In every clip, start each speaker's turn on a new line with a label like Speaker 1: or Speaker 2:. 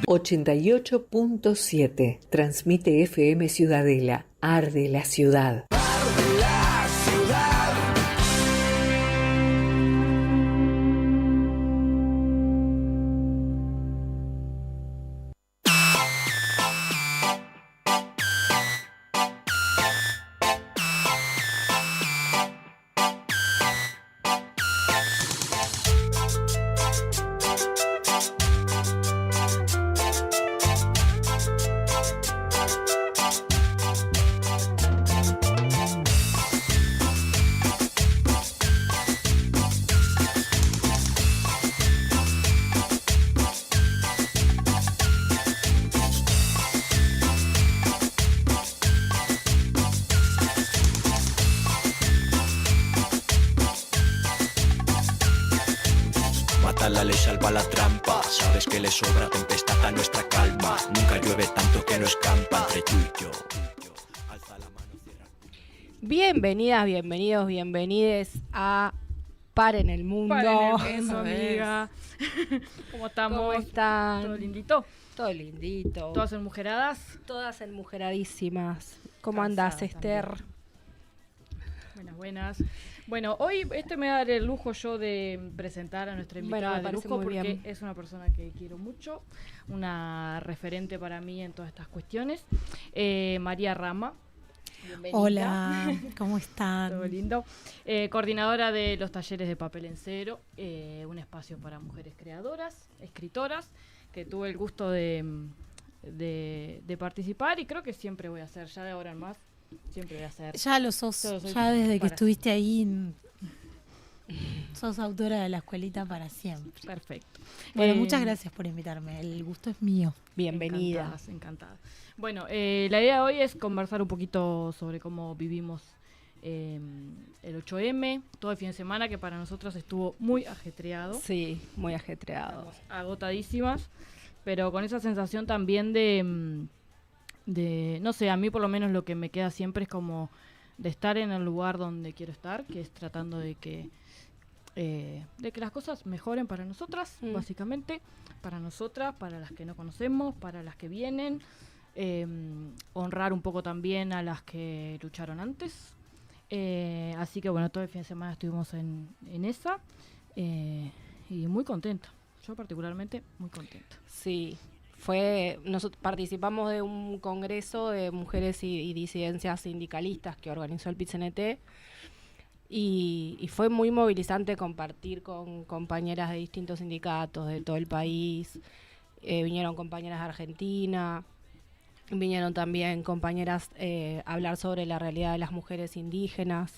Speaker 1: 88.7 transmite FM Ciudadela. Arde la ciudad.
Speaker 2: Arde la ciudad.
Speaker 3: La ley salva la trampa, sabes que le sobra tempestad a nuestra calma. Nunca llueve tanto que no escampa entre tú y yo. Alza la mano, cierra.
Speaker 4: Bienvenidas, bienvenidos, bienvenides a Paren el Mundo.
Speaker 5: Paren el Mundo, amiga. ¿Cómo estamos?
Speaker 4: ¿Cómo están?
Speaker 5: ¿Todo lindito?
Speaker 4: Todo lindito.
Speaker 5: ¿Todas enmujeradas?
Speaker 4: Todas enmujeradísimas. ¿Cómo
Speaker 5: Cansadas
Speaker 4: andás, Esther?
Speaker 5: también. Buenas. Bueno, hoy me da el lujo yo de presentar a nuestra invitada de lujo porque
Speaker 4: bien.
Speaker 5: es una persona que quiero mucho, una referente para mí en todas estas cuestiones. María Rama. Bienvenida.
Speaker 6: Hola, ¿cómo están?
Speaker 5: Todo lindo. Coordinadora de los talleres de papel en cero, un espacio para mujeres creadoras, escritoras, que tuve el gusto de participar y creo que siempre voy a hacer, ya de ahora en más. Siempre voy a hacer.
Speaker 6: Ya lo sos, ya desde que estuviste ahí, sos autora de la escuelita para siempre.
Speaker 5: Perfecto.
Speaker 6: Bueno, muchas gracias por invitarme, el gusto es mío.
Speaker 4: Bienvenida.
Speaker 5: Encantada. Bueno, la idea de hoy es conversar un poquito sobre cómo vivimos el 8M, todo el fin de semana, que para nosotros estuvo muy ajetreado.
Speaker 4: Sí, muy ajetreado.
Speaker 5: Estamos agotadísimas, pero con esa sensación también de no sé, a mí por lo menos lo que me queda siempre es como de estar en el lugar donde quiero estar, que es tratando de que las cosas mejoren para nosotras, básicamente, para nosotras, para las que no conocemos, para las que vienen, honrar un poco también a las que lucharon antes. Así que bueno, todo el fin de semana estuvimos en esa y muy contenta, yo particularmente muy contenta.
Speaker 4: Sí. Nosotros participamos de un congreso de mujeres y disidencias sindicalistas que organizó el PIT-CNT y fue muy movilizante compartir con compañeras de distintos sindicatos de todo el país. Vinieron compañeras de Argentina, vinieron también compañeras a hablar sobre la realidad de las mujeres indígenas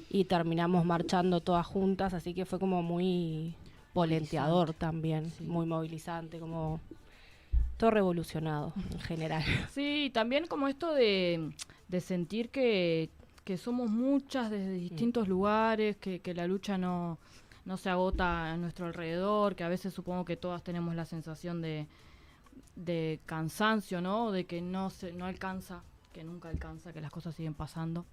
Speaker 4: y terminamos marchando todas juntas, así que fue como muy volenteador también, sí. Muy movilizante, como todo revolucionado en general.
Speaker 5: Sí, también como esto de sentir que somos muchas desde distintos lugares, que la lucha no se agota a nuestro alrededor, que a veces supongo que todas tenemos la sensación de cansancio, ¿no? De que no alcanza, que nunca alcanza, que las cosas siguen pasando.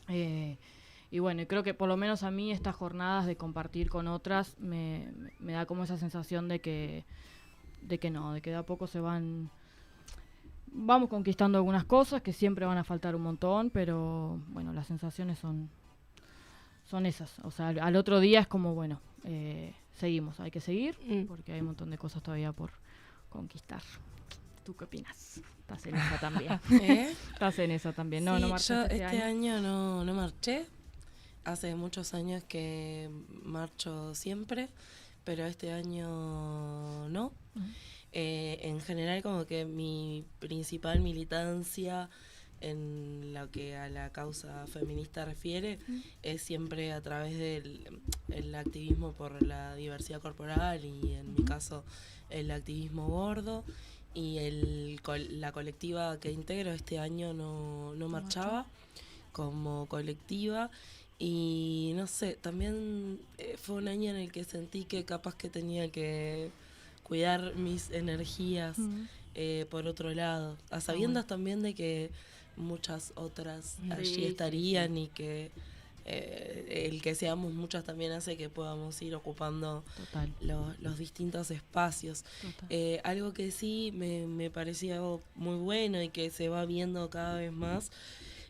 Speaker 5: Y bueno, creo que por lo menos a mí estas jornadas de compartir con otras me da como esa sensación de que de a poco vamos conquistando algunas cosas que siempre van a faltar un montón, pero bueno, las sensaciones son esas. O sea, al otro día es como, bueno, seguimos, hay que seguir, porque hay un montón de cosas todavía por conquistar. ¿Tú qué opinas? Estás en esa también. Estás en esa también. No,
Speaker 7: sí,
Speaker 5: no marchaste
Speaker 7: yo este año no marché. Hace muchos años que marcho siempre, pero este año no. En general, como que mi principal militancia en lo que a la causa feminista refiere es siempre a través del activismo por la diversidad corporal y en mi caso el activismo gordo, y la colectiva que integro este año no marchaba como colectiva. Y no sé, también fue un año en el que sentí que capaz que tenía que cuidar mis energías por otro lado, a sabiendas también de que muchas otras allí estarían y que el que seamos muchas también hace que podamos ir ocupando
Speaker 5: Total.
Speaker 7: los distintos espacios.
Speaker 5: Total.
Speaker 7: Algo que sí me parecía muy bueno y que se va viendo cada vez más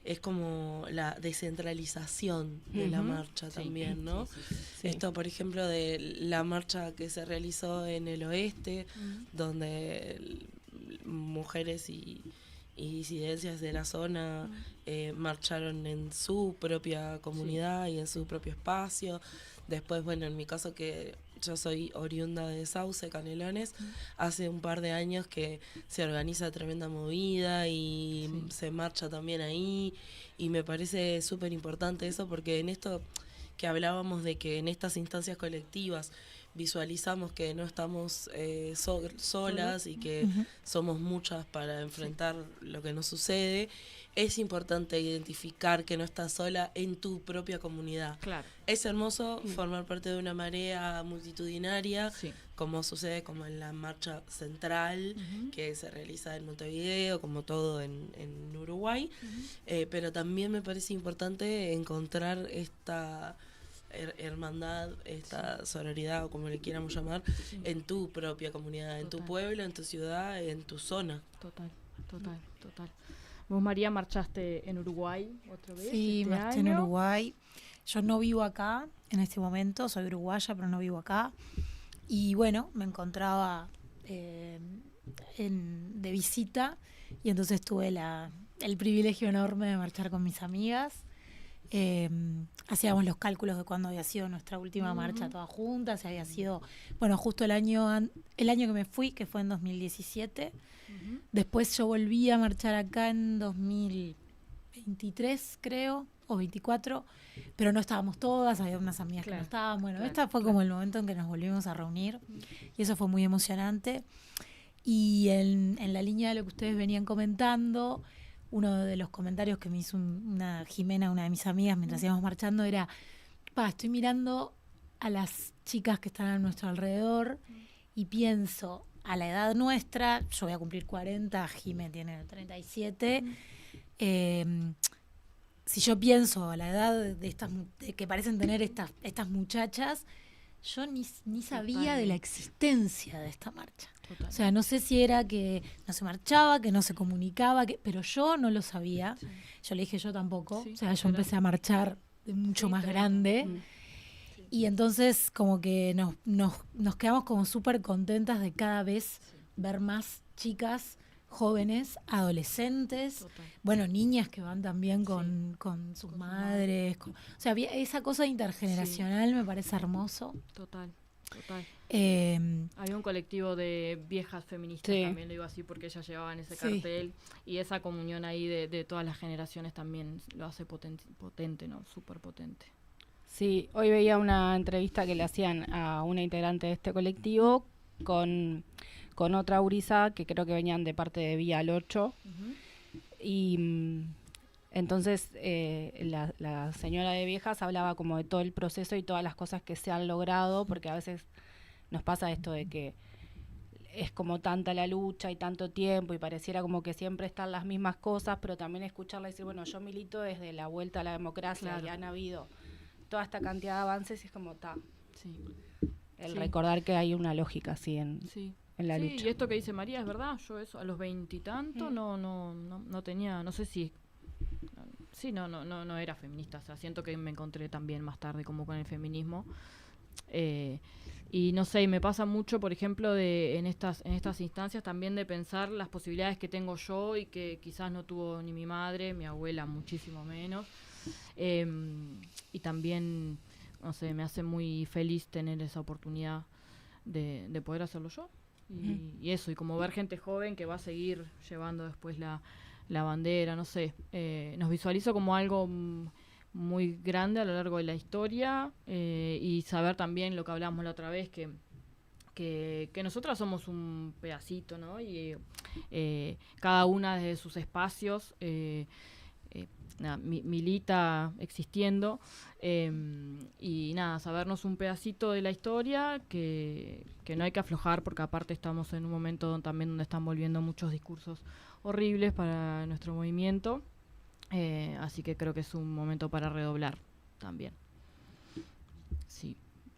Speaker 7: es como la descentralización de la marcha también, ¿no?
Speaker 4: Sí.
Speaker 7: Esto, por ejemplo, de la marcha que se realizó en el oeste, donde mujeres y disidencias de la zona marcharon en su propia comunidad y en su propio espacio. Después, bueno, en mi caso que yo soy oriunda de Sauce, Canelones, hace un par de años que se organiza tremenda movida y se marcha también ahí, y me parece súper importante eso, porque en esto que hablábamos de que en estas instancias colectivas visualizamos que no estamos solas y que somos muchas para enfrentar lo que nos sucede, es importante identificar que no estás sola en tu propia comunidad.
Speaker 5: Claro.
Speaker 7: Es hermoso formar parte de una marea multitudinaria,
Speaker 5: Sí.
Speaker 7: como sucede como en la marcha central que se realiza en Montevideo, como todo en Uruguay, pero también me parece importante encontrar esta hermandad, esta sororidad, o como le quieramos llamar, en tu propia comunidad, en tu pueblo, en tu ciudad, en tu zona.
Speaker 5: Total. Vos, María, marchaste en Uruguay otra vez.
Speaker 6: Sí,
Speaker 5: este
Speaker 6: marché en
Speaker 5: año.
Speaker 6: Uruguay. Yo no vivo acá en este momento, soy uruguaya, pero no vivo acá. Y bueno, me encontraba de visita, y entonces tuve el privilegio enorme de marchar con mis amigas. Hacíamos los cálculos de cuándo había sido nuestra última marcha todas juntas. Había sido, bueno, justo el año que me fui, que fue en 2017. Después yo volví a marchar acá en 2023, creo, o 24, pero no estábamos todas, había unas amigas que no estaban. Bueno, este fue como el momento en que nos volvimos a reunir, y eso fue muy emocionante. Y en la línea de lo que ustedes venían comentando, uno de los comentarios que me hizo una Jimena, una de mis amigas, mientras íbamos marchando, era: estoy mirando a las chicas que están a nuestro alrededor y pienso, a la edad nuestra, yo voy a cumplir 40, Jimé tiene 37, si yo pienso a la edad de estas que parecen tener estas muchachas, yo ni sabía de la existencia de esta marcha.
Speaker 5: Total.
Speaker 6: O sea, no sé si era que no se marchaba, que no se comunicaba, pero yo no lo sabía.
Speaker 5: Sí.
Speaker 6: Yo le dije, yo tampoco.
Speaker 5: Sí,
Speaker 6: o sea, yo empecé a marchar de mucho más grande. Y entonces como que nos quedamos como súper contentas de cada vez ver más chicas, jóvenes, adolescentes, bueno, niñas que van también con sus madres. O sea, esa cosa intergeneracional me parece hermoso.
Speaker 5: Total.
Speaker 6: Había
Speaker 5: un colectivo de viejas feministas, también lo digo así porque ellas llevaban ese cartel, y esa comunión ahí de todas las generaciones también lo hace potente, ¿no? Súper potente.
Speaker 4: Sí, hoy veía una entrevista que le hacían a una integrante de este colectivo con otra gurizada que creo que venían de parte de Vía al 8. Y entonces la señora de Viejas hablaba como de todo el proceso y todas las cosas que se han logrado, porque a veces nos pasa esto de que es como tanta la lucha y tanto tiempo y pareciera como que siempre están las mismas cosas, pero también escucharla y decir, bueno, yo milito desde la vuelta a la democracia y han habido toda esta cantidad de avances, y es como recordar que hay una lógica así en la lucha.
Speaker 5: Y esto que dice María es verdad. Yo eso a los 20 y tanto no tenía, no sé si no era feminista. O sea, siento que me encontré también más tarde como con el feminismo. Y no sé, me pasa mucho, por ejemplo, en estas instancias también de pensar las posibilidades que tengo yo y que quizás no tuvo ni mi madre, mi abuela muchísimo menos. Y también, no sé, me hace muy feliz tener esa oportunidad de poder hacerlo yo. Y eso, y como ver gente joven que va a seguir llevando después la bandera, no sé. Nos visualizo como algo muy grande a lo largo de la historia, y saber también lo que hablábamos la otra vez, que nosotras somos un pedacito, ¿no? Y cada una desde sus espacios milita existiendo, y sabernos un pedacito de la historia que no hay que aflojar, porque aparte estamos en un momento también donde están volviendo muchos discursos horribles para nuestro movimiento, así que creo que es un momento para redoblar. también. Sí,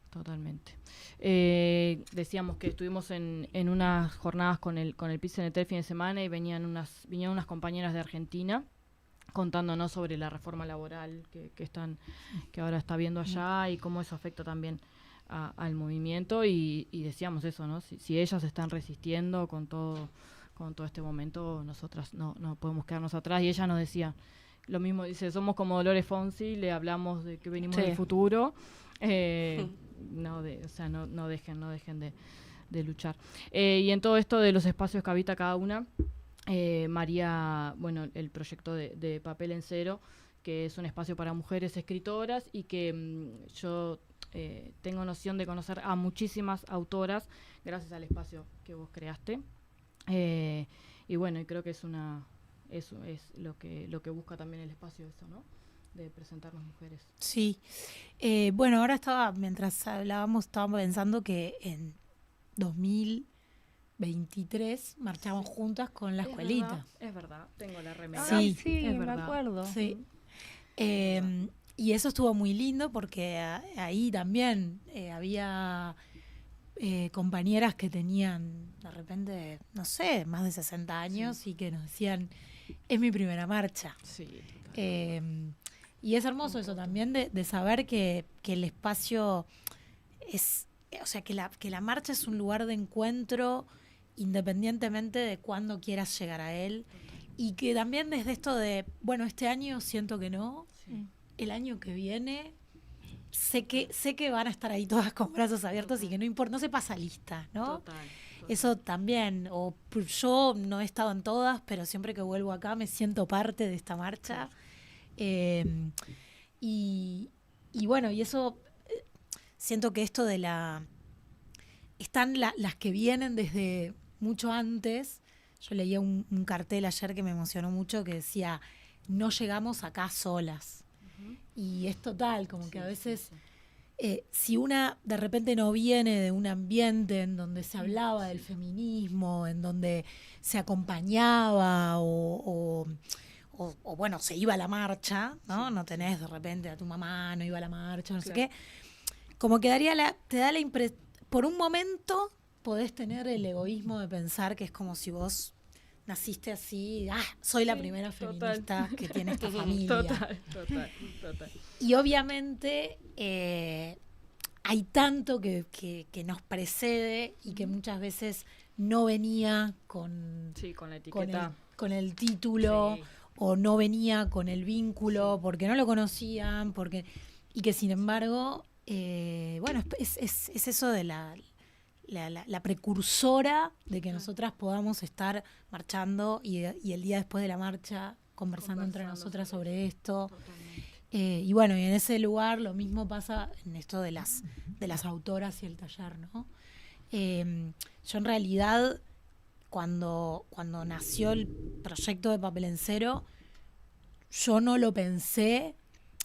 Speaker 5: totalmente. Decíamos que estuvimos en unas jornadas con el PIT-CNT el fin de semana y vinieron unas compañeras de Argentina contándonos sobre la reforma laboral que ahora está viendo allá y cómo eso afecta también al movimiento y decíamos eso, ¿no? Si ellas están resistiendo con todo este momento, nosotras no podemos quedarnos atrás. Y ella nos decía lo mismo, dice, somos como Dolores Fonsi, le hablamos de que venimos del futuro, no dejen de luchar. Y en todo esto de los espacios que habita cada una, María, bueno, el proyecto de Papel en Cero, que es un espacio para mujeres escritoras y que yo tengo noción de conocer a muchísimas autoras gracias al espacio que vos creaste. Y bueno, y creo que eso es lo que busca también el espacio, eso, ¿no? De presentarnos mujeres.
Speaker 6: Sí. Bueno, ahora mientras hablábamos, estaba pensando que en 2023 marchamos juntas con la escuelita.
Speaker 5: Es verdad, tengo la remera.
Speaker 6: Sí,
Speaker 4: es
Speaker 5: verdad.
Speaker 4: me acuerdo.
Speaker 6: Sí. Y eso estuvo muy lindo porque ahí también había compañeras que tenían de repente, no sé, más de 60 años y que nos decían, es mi primera marcha.
Speaker 5: Sí.
Speaker 6: Y es hermoso eso también de saber que el espacio es, o sea, que la marcha es un lugar de encuentro independientemente de cuándo quieras llegar a él. Y que también desde esto de, bueno, este año siento que no, el año que viene sé que van a estar ahí todas con brazos abiertos y que no importa, no se pasa lista, ¿no? Total. Eso también, yo no he estado en todas, pero siempre que vuelvo acá me siento parte de esta marcha. Y bueno, y eso, siento que esto de están las que vienen desde mucho antes. Yo leía un cartel ayer que me emocionó mucho que decía, no llegamos acá solas. Uh-huh. Y es total, como que a veces, si una de repente no viene de un ambiente en donde se hablaba del feminismo, en donde se acompañaba o bueno, se iba a la marcha, ¿no? No tenés de repente a tu mamá, no iba a la marcha, no sé qué. Como que te da la impresión, por un momento podés tener el egoísmo de pensar que es como si vos naciste así, soy la primera feminista que tiene esta familia.
Speaker 5: Total.
Speaker 6: Y obviamente hay tanto que nos precede y que muchas veces no venía con
Speaker 5: la etiqueta,
Speaker 6: con el título, o no venía con el vínculo porque no lo conocían, y que sin embargo, bueno, es eso de la precursora de que nosotras podamos estar marchando y el día después de la marcha conversando entre nosotras sobre esto. Y bueno, y en ese lugar lo mismo pasa en esto de las autoras y el taller, ¿no? Yo en realidad, cuando nació el proyecto de Papel en Cero, yo no lo pensé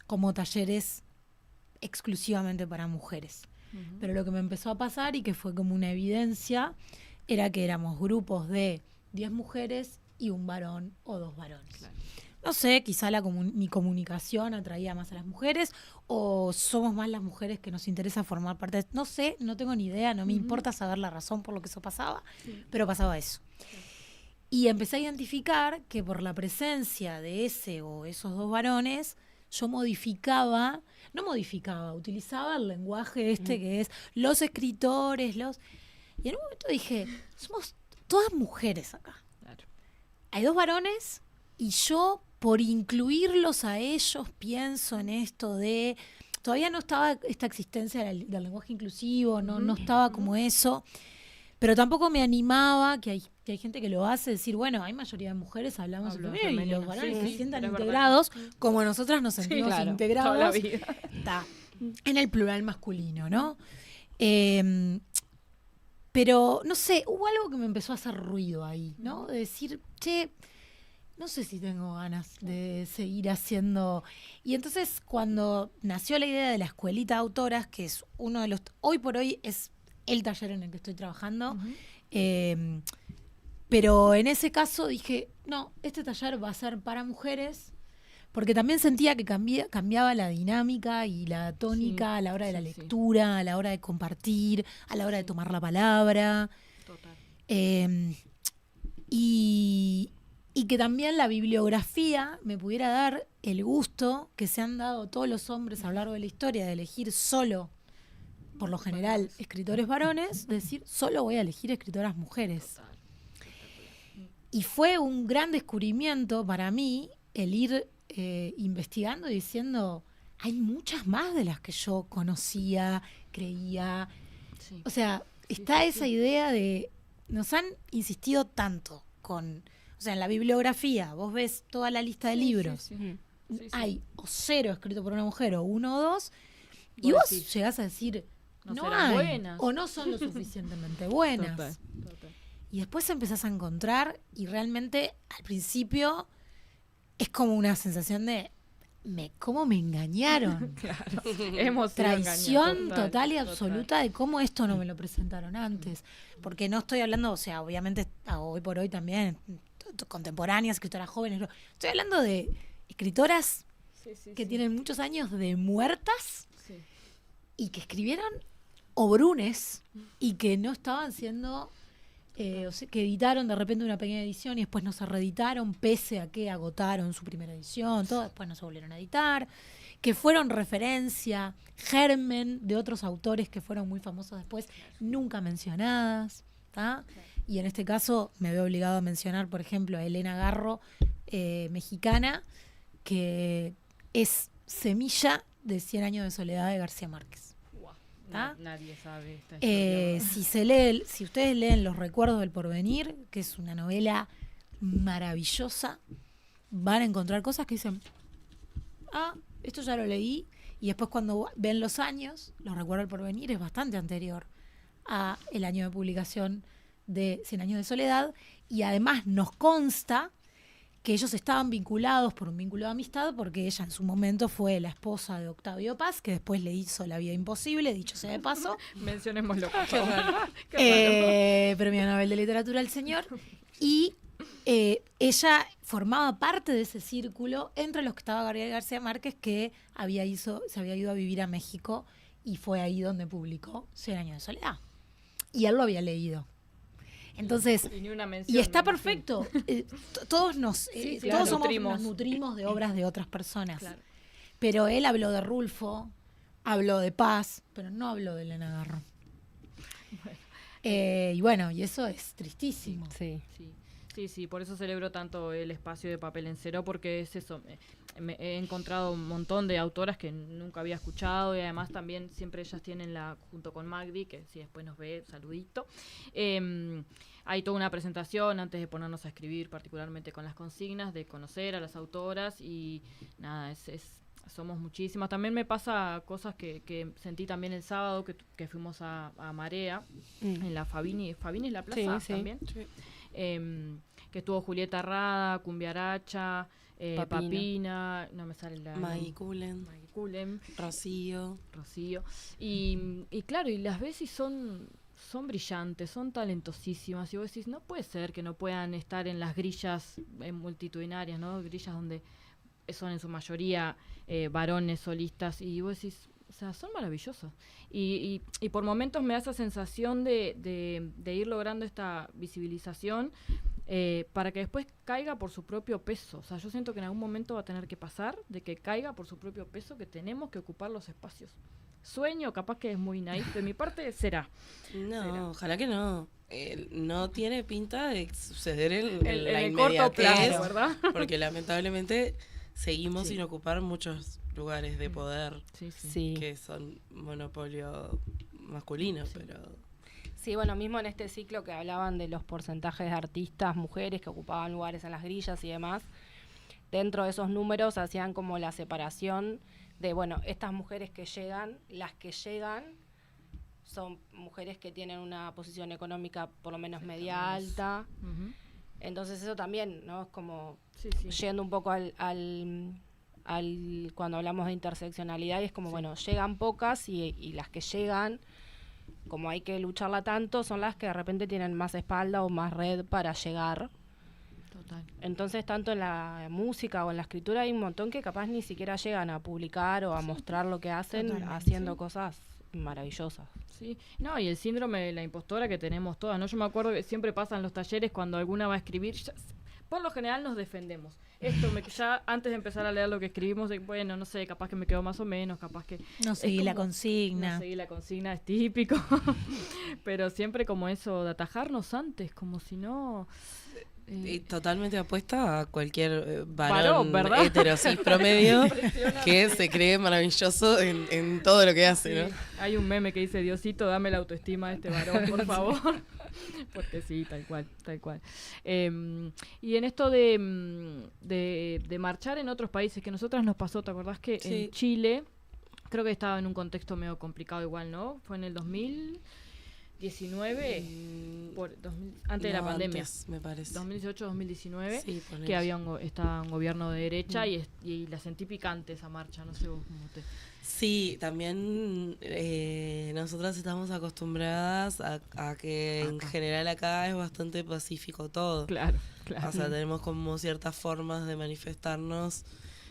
Speaker 6: como talleres exclusivamente para mujeres. Uh-huh. Pero lo que me empezó a pasar y que fue como una evidencia era que éramos grupos de 10 mujeres y un varón o 2 varones. Claro. No sé, quizá mi comunicación atraía más a las mujeres o somos más las mujeres que nos interesa formar parte de... No sé, no tengo ni idea, no me importa saber la razón por lo que eso pasaba, pero pasaba eso. Sí. Y empecé a identificar que por la presencia de ese o esos 2 varones, yo utilizaba el lenguaje que es los escritores, y en un momento dije, somos todas mujeres acá. Claro. Hay 2 varones y yo, por incluirlos a ellos, pienso en esto de... Todavía no estaba esta existencia del lenguaje inclusivo, no estaba como eso, pero tampoco me animaba, que hay gente que lo hace, decir, bueno, hay mayoría de mujeres, hablamos femenino, y los varones se sientan integrados, como nosotras nos sentimos integrados
Speaker 5: toda la vida.
Speaker 6: En el plural masculino, ¿no? Pero, no sé, hubo algo que me empezó a hacer ruido ahí, ¿no? De decir, no sé si tengo ganas de seguir haciendo... Y entonces, cuando nació la idea de la escuelita de autoras, que es uno de los... Hoy por hoy es el taller en el que estoy trabajando, pero en ese caso dije, no, este taller va a ser para mujeres, porque también sentía que cambiaba la dinámica y la tónica a la hora de la lectura, a la hora de compartir, a la hora de tomar la palabra.
Speaker 5: Total.
Speaker 6: Y que también la bibliografía me pudiera dar el gusto que se han dado todos los hombres a lo largo de la historia de elegir solo, por lo general, escritores varones, decir, solo voy a elegir escritoras mujeres. Y fue un gran descubrimiento para mí el ir investigando y diciendo, hay muchas más de las que yo conocía, creía.
Speaker 5: Sí.
Speaker 6: O sea, está esa idea de, nos han insistido tanto con, o sea, en la bibliografía, vos ves toda la lista de libros, hay o 0 escrito por una mujer o 1 o 2, y vos llegás a decir, no hay,
Speaker 5: buenas,
Speaker 6: o no son lo suficientemente buenas.
Speaker 5: Total.
Speaker 6: Y después empezás a encontrar, y realmente al principio es como una sensación de, ¿cómo me engañaron?
Speaker 5: Claro. Hemos sido
Speaker 6: Traición
Speaker 5: engañados,
Speaker 6: total y absoluta de cómo esto no me lo presentaron antes. Porque no estoy hablando, o sea, obviamente hoy por hoy también, contemporáneas, escritoras jóvenes, no. Estoy hablando de escritoras que tienen muchos años de muertas y que escribieron obrunes y que no estaban siendo... o sea, que editaron de repente una pequeña edición y después no se reeditaron, pese a que agotaron su primera edición, todo, después no se volvieron a editar, que fueron referencia, germen de otros autores que fueron muy famosos después, nunca mencionadas, ¿tá? Y en este caso me veo obligado a mencionar, por ejemplo, a Elena Garro, mexicana, que es semilla de 100 años de soledad de García Márquez.
Speaker 5: Nadie sabe esta historia.
Speaker 6: Si ustedes leen Los recuerdos del porvenir, que es una novela maravillosa, van a encontrar cosas que dicen, esto ya lo leí, y después cuando ven los años, Los recuerdos del porvenir es bastante anterior a el año de publicación de 100 años de soledad, y además nos consta que ellos estaban vinculados por un vínculo de amistad, porque ella en su momento fue la esposa de Octavio Paz, que después le hizo La vida imposible, dicho sea de paso.
Speaker 5: Mencionémoslo.
Speaker 6: Premio Nobel de Literatura el señor. Y ella formaba parte de ese círculo entre los que estaba Gabriel García Márquez, que se había ido a vivir a México, y fue ahí donde publicó 100 años de soledad. Y él lo había leído. Entonces, y está perfecto. Todos nos nutrimos de obras de otras personas. Claro. Pero él habló de Rulfo, habló de Paz, pero no habló de Elena Garro. Y eso es tristísimo.
Speaker 5: Sí, por eso celebro tanto el espacio de Papel en Cero, porque es eso. He encontrado un montón de autoras que nunca había escuchado, y además también siempre ellas tienen junto con Magdi, que si después nos ve, saludito. Hay toda una presentación antes de ponernos a escribir, particularmente con las consignas, de conocer a las autoras, y nada, somos muchísimas. También me pasa cosas que sentí también el sábado, que fuimos a Marea, en la Fabini es la plaza también. Sí. Que estuvo Julieta Rada, Cumbiaracha, Papina, no me sale la...
Speaker 7: Maggie Cullen, Rocío. Y claro, y las ves y son brillantes, son talentosísimas, y vos decís, no puede ser que no puedan estar en las grillas multitudinarias, ¿no? Grillas donde son en su mayoría varones solistas, y vos decís, o sea, son maravillosos. Y por momentos me da esa sensación de ir logrando esta visibilización para que después caiga por su propio peso. O sea, yo siento que en algún momento va a tener que pasar de que caiga por su propio peso, que tenemos que ocupar los espacios. Sueño, capaz que es muy naif de mi parte, será. Ojalá que no. No tiene pinta de suceder en la
Speaker 5: el corto plazo, ¿verdad?
Speaker 7: Porque lamentablemente seguimos sin ocupar muchos lugares de poder que son monopolio masculino, pero...
Speaker 4: Sí, bueno, mismo en este ciclo que hablaban de los porcentajes de artistas, mujeres que ocupaban lugares en las grillas y demás, dentro de esos números hacían como la separación de, bueno, estas mujeres que llegan, las que llegan son mujeres que tienen una posición económica por lo menos media alta. Uh-huh. Entonces eso también, ¿no? Es como yendo un poco al cuando hablamos de interseccionalidad, y es como, bueno, llegan pocas y las que llegan, como hay que lucharla tanto, son las que de repente tienen más espalda o más red para llegar.
Speaker 5: Total.
Speaker 4: Entonces, tanto en la música o en la escritura hay un montón que capaz ni siquiera llegan a publicar o a mostrar lo que hacen
Speaker 6: Totalmente,
Speaker 4: haciendo cosas maravillosas.
Speaker 5: Sí, no, y el síndrome de la impostora que tenemos todas, ¿no? Yo me acuerdo que siempre pasa en los talleres cuando alguna va a escribir, por lo general nos defendemos. Ya antes de empezar a leer lo que escribimos, bueno, no sé, capaz que me quedó más o menos, capaz que...
Speaker 6: No seguí la consigna.
Speaker 5: No seguí la consigna, es típico. Pero siempre como eso, de atajarnos antes, como si no...
Speaker 7: Y totalmente apuesta a cualquier varón
Speaker 5: ¿verdad?
Speaker 7: heterosis promedio que se cree maravilloso en todo lo que hace, ¿no?
Speaker 5: Sí. Hay un meme que dice, Diosito, dame la autoestima a este varón, por favor. Porque sí, tal cual. Y en esto de marchar en otros países, que a nosotras nos pasó, ¿te acordás que
Speaker 7: Sí.
Speaker 5: en Chile, creo que estaba en un contexto medio complicado igual, ¿no? Fue en el 2019, antes de la pandemia.
Speaker 7: Antes, me parece.
Speaker 5: 2018-2019,
Speaker 7: Sí, ponele.
Speaker 5: que estaba un gobierno de derecha y la sentí picante esa marcha, no sé vos cómo te...
Speaker 7: Sí, también nosotras estamos acostumbradas a que en general acá es bastante pacífico todo.
Speaker 5: Claro.
Speaker 7: O sea, tenemos como ciertas formas de manifestarnos.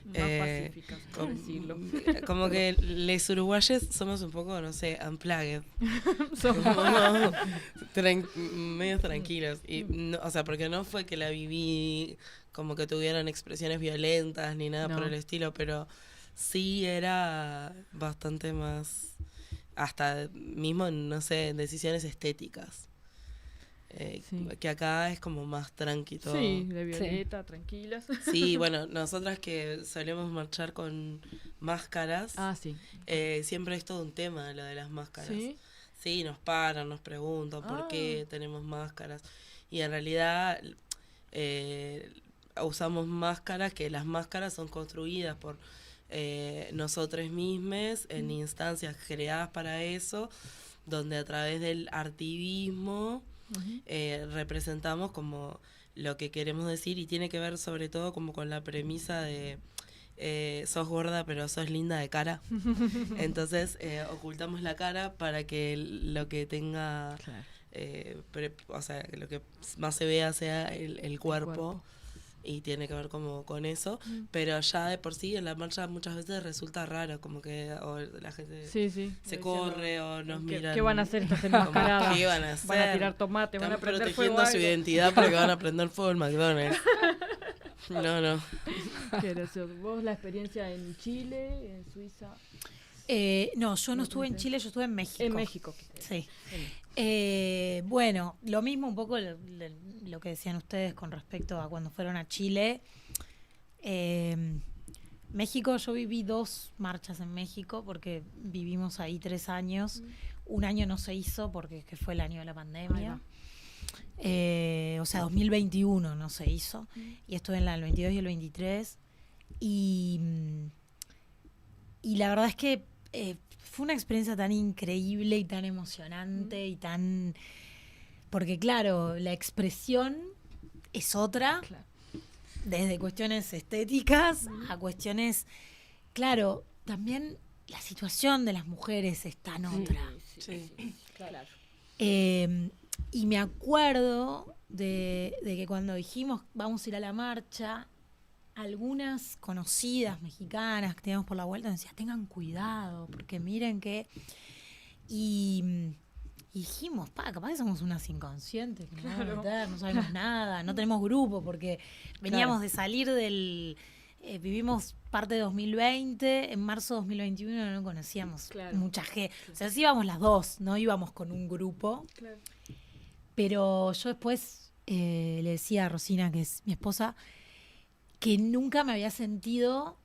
Speaker 5: Más pacíficas, por decirlo.
Speaker 7: Como que les uruguayes somos un poco, no sé, unplugged.
Speaker 5: Somos-
Speaker 7: Como medio tranquilos. Y o sea, porque no fue que la viví como que tuvieran expresiones violentas ni nada
Speaker 5: No.
Speaker 7: por el estilo, pero sí era bastante más, hasta mismo, no sé, decisiones estéticas.
Speaker 5: Sí.
Speaker 7: Que acá es como más tranqui todo.
Speaker 5: Sí, de Violeta, tranquilas.
Speaker 7: Sí, bueno, nosotras que solemos marchar con máscaras,
Speaker 5: Sí.
Speaker 7: siempre es todo un tema lo de las máscaras.
Speaker 5: ¿Sí?
Speaker 7: Sí, nos paran, nos preguntan por qué tenemos máscaras. Y en realidad usamos máscaras, que las máscaras son construidas por nosotros mismos en instancias creadas para eso, donde a través del artivismo representamos como lo que queremos decir, y tiene que ver sobre todo como con la premisa de sos gorda pero sos linda de cara. Entonces ocultamos la cara para que lo que tenga o sea, que lo que más se vea sea el cuerpo. Y tiene que ver como con eso, pero ya de por sí en la marcha muchas veces resulta raro, como que o la gente se corre o nos miran.
Speaker 5: ¿Qué van a hacer estas
Speaker 7: como,
Speaker 5: enmascaradas?
Speaker 7: ¿qué van a hacer?
Speaker 5: Van a tirar tomate, van a
Speaker 7: Están
Speaker 5: prender fuego.
Speaker 7: protegiendo su identidad porque van a prender fuego el McDonald's. No.
Speaker 5: Qué gracioso. ¿Vos la experiencia en Chile, en Suiza?
Speaker 6: No, yo no estuve en Chile, yo estuve en México.
Speaker 5: En México.
Speaker 6: Sí. Bueno, lo mismo un poco lo que decían ustedes con respecto a cuando fueron a Chile. México, yo viví 2 marchas en México porque vivimos ahí 3 años. Un año no se hizo porque es que fue el año de la pandemia. O sea, 2021 no se hizo. Y estuve en el 22 y el 23. Y la verdad es que fue una experiencia tan increíble y tan emocionante y tan... Porque claro, la expresión es otra, desde cuestiones estéticas a cuestiones... Claro, también la situación de las mujeres es tan otra.
Speaker 7: Sí.
Speaker 5: Claro.
Speaker 6: Y me acuerdo de que cuando dijimos vamos a ir a la marcha, algunas conocidas mexicanas que teníamos por la vuelta nos decían, tengan cuidado, porque miren que... Y dijimos, capaz que somos unas inconscientes, que nos vamos a meter, no sabemos nada, no tenemos grupo, porque veníamos de salir del... vivimos parte de 2020, en marzo de 2021 no conocíamos mucha gente. O sea, sí íbamos las dos, no íbamos con un grupo.
Speaker 5: Claro.
Speaker 6: Pero yo después le decía a Rosina, que es mi esposa, que nunca me había sentido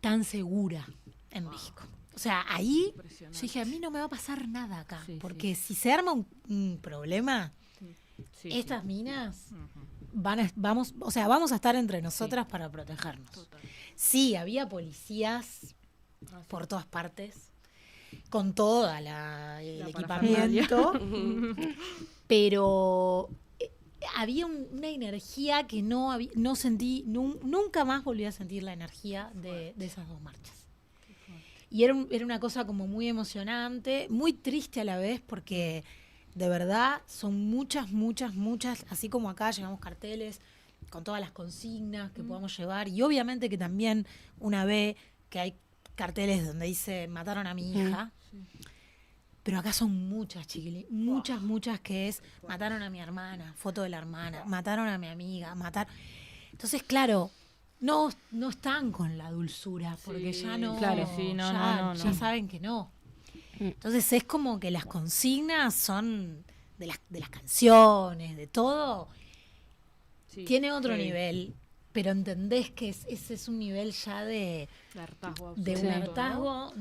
Speaker 6: tan segura en México. O sea, ahí yo dije, a mí no me va a pasar nada acá, porque si se arma un problema, estas minas vamos a estar entre nosotras para protegernos.
Speaker 5: Total.
Speaker 6: Sí, había policías por todas partes, con todo el equipamiento, pero había una energía que no sentí, nunca más volví a sentir la energía de esas 2 marchas. Y era una cosa como muy emocionante, muy triste a la vez, porque de verdad son muchas, así como acá llevamos carteles, con todas las consignas que podamos llevar. Y obviamente que también una ve que hay carteles donde dice mataron a mi hija. Pero acá son muchas, muchas que es mataron a mi hermana, foto de la hermana, mataron a mi amiga, Entonces, claro, no están con la dulzura, porque ya no,
Speaker 5: claro, sí, no.
Speaker 6: ya saben que no. Entonces es como que las consignas son de las canciones, de todo,
Speaker 5: Sí,
Speaker 6: tiene otro
Speaker 5: sí.
Speaker 6: nivel, pero entendés que ese es un nivel ya de
Speaker 5: Hartazgo
Speaker 6: un
Speaker 5: absoluto, ¿no?
Speaker 6: hartazgo,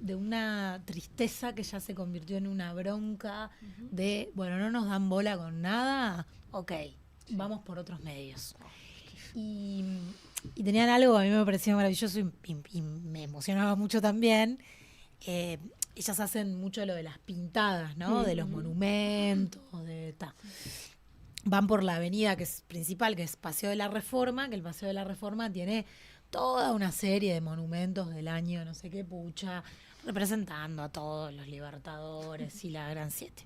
Speaker 6: de una tristeza que ya se convirtió en una bronca de, bueno, no nos dan bola con nada, ok, vamos por otros medios. Y tenían algo que a mí me parecía maravilloso y me emocionaba mucho también. Ellas hacen mucho lo de las pintadas, ¿no? De los monumentos, van por la avenida que es principal, que es Paseo de la Reforma, que el Paseo de la Reforma tiene toda una serie de monumentos del año no sé qué pucha, representando a todos los libertadores y la Gran Siete.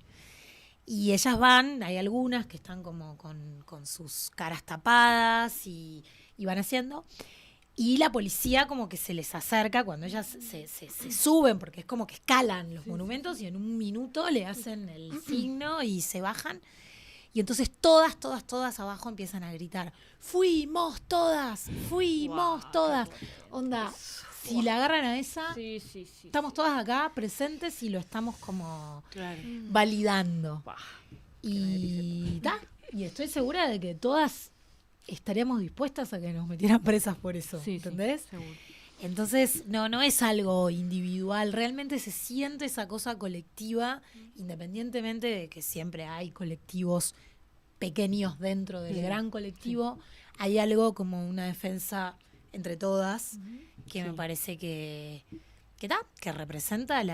Speaker 6: Y ellas van, hay algunas que están como con sus caras tapadas y van haciendo. Y la policía como que se les acerca cuando ellas se suben, porque es como que escalan los monumentos y en un minuto le hacen el signo y se bajan. Y entonces todas abajo empiezan a gritar, fuimos todas. Onda, si la agarran a esa,
Speaker 5: Sí.
Speaker 6: estamos todas acá presentes y lo estamos como
Speaker 4: Claro.
Speaker 6: validando.
Speaker 5: Buah,
Speaker 6: Y estoy segura de que todas estaríamos dispuestas a que nos metieran presas por eso,
Speaker 5: Sí,
Speaker 6: ¿entendés?
Speaker 5: sí, seguro.
Speaker 6: Entonces, no es algo individual, realmente se siente esa cosa colectiva, independientemente de que siempre hay colectivos pequeños dentro del gran colectivo, hay algo como una defensa entre todas que me parece que representa el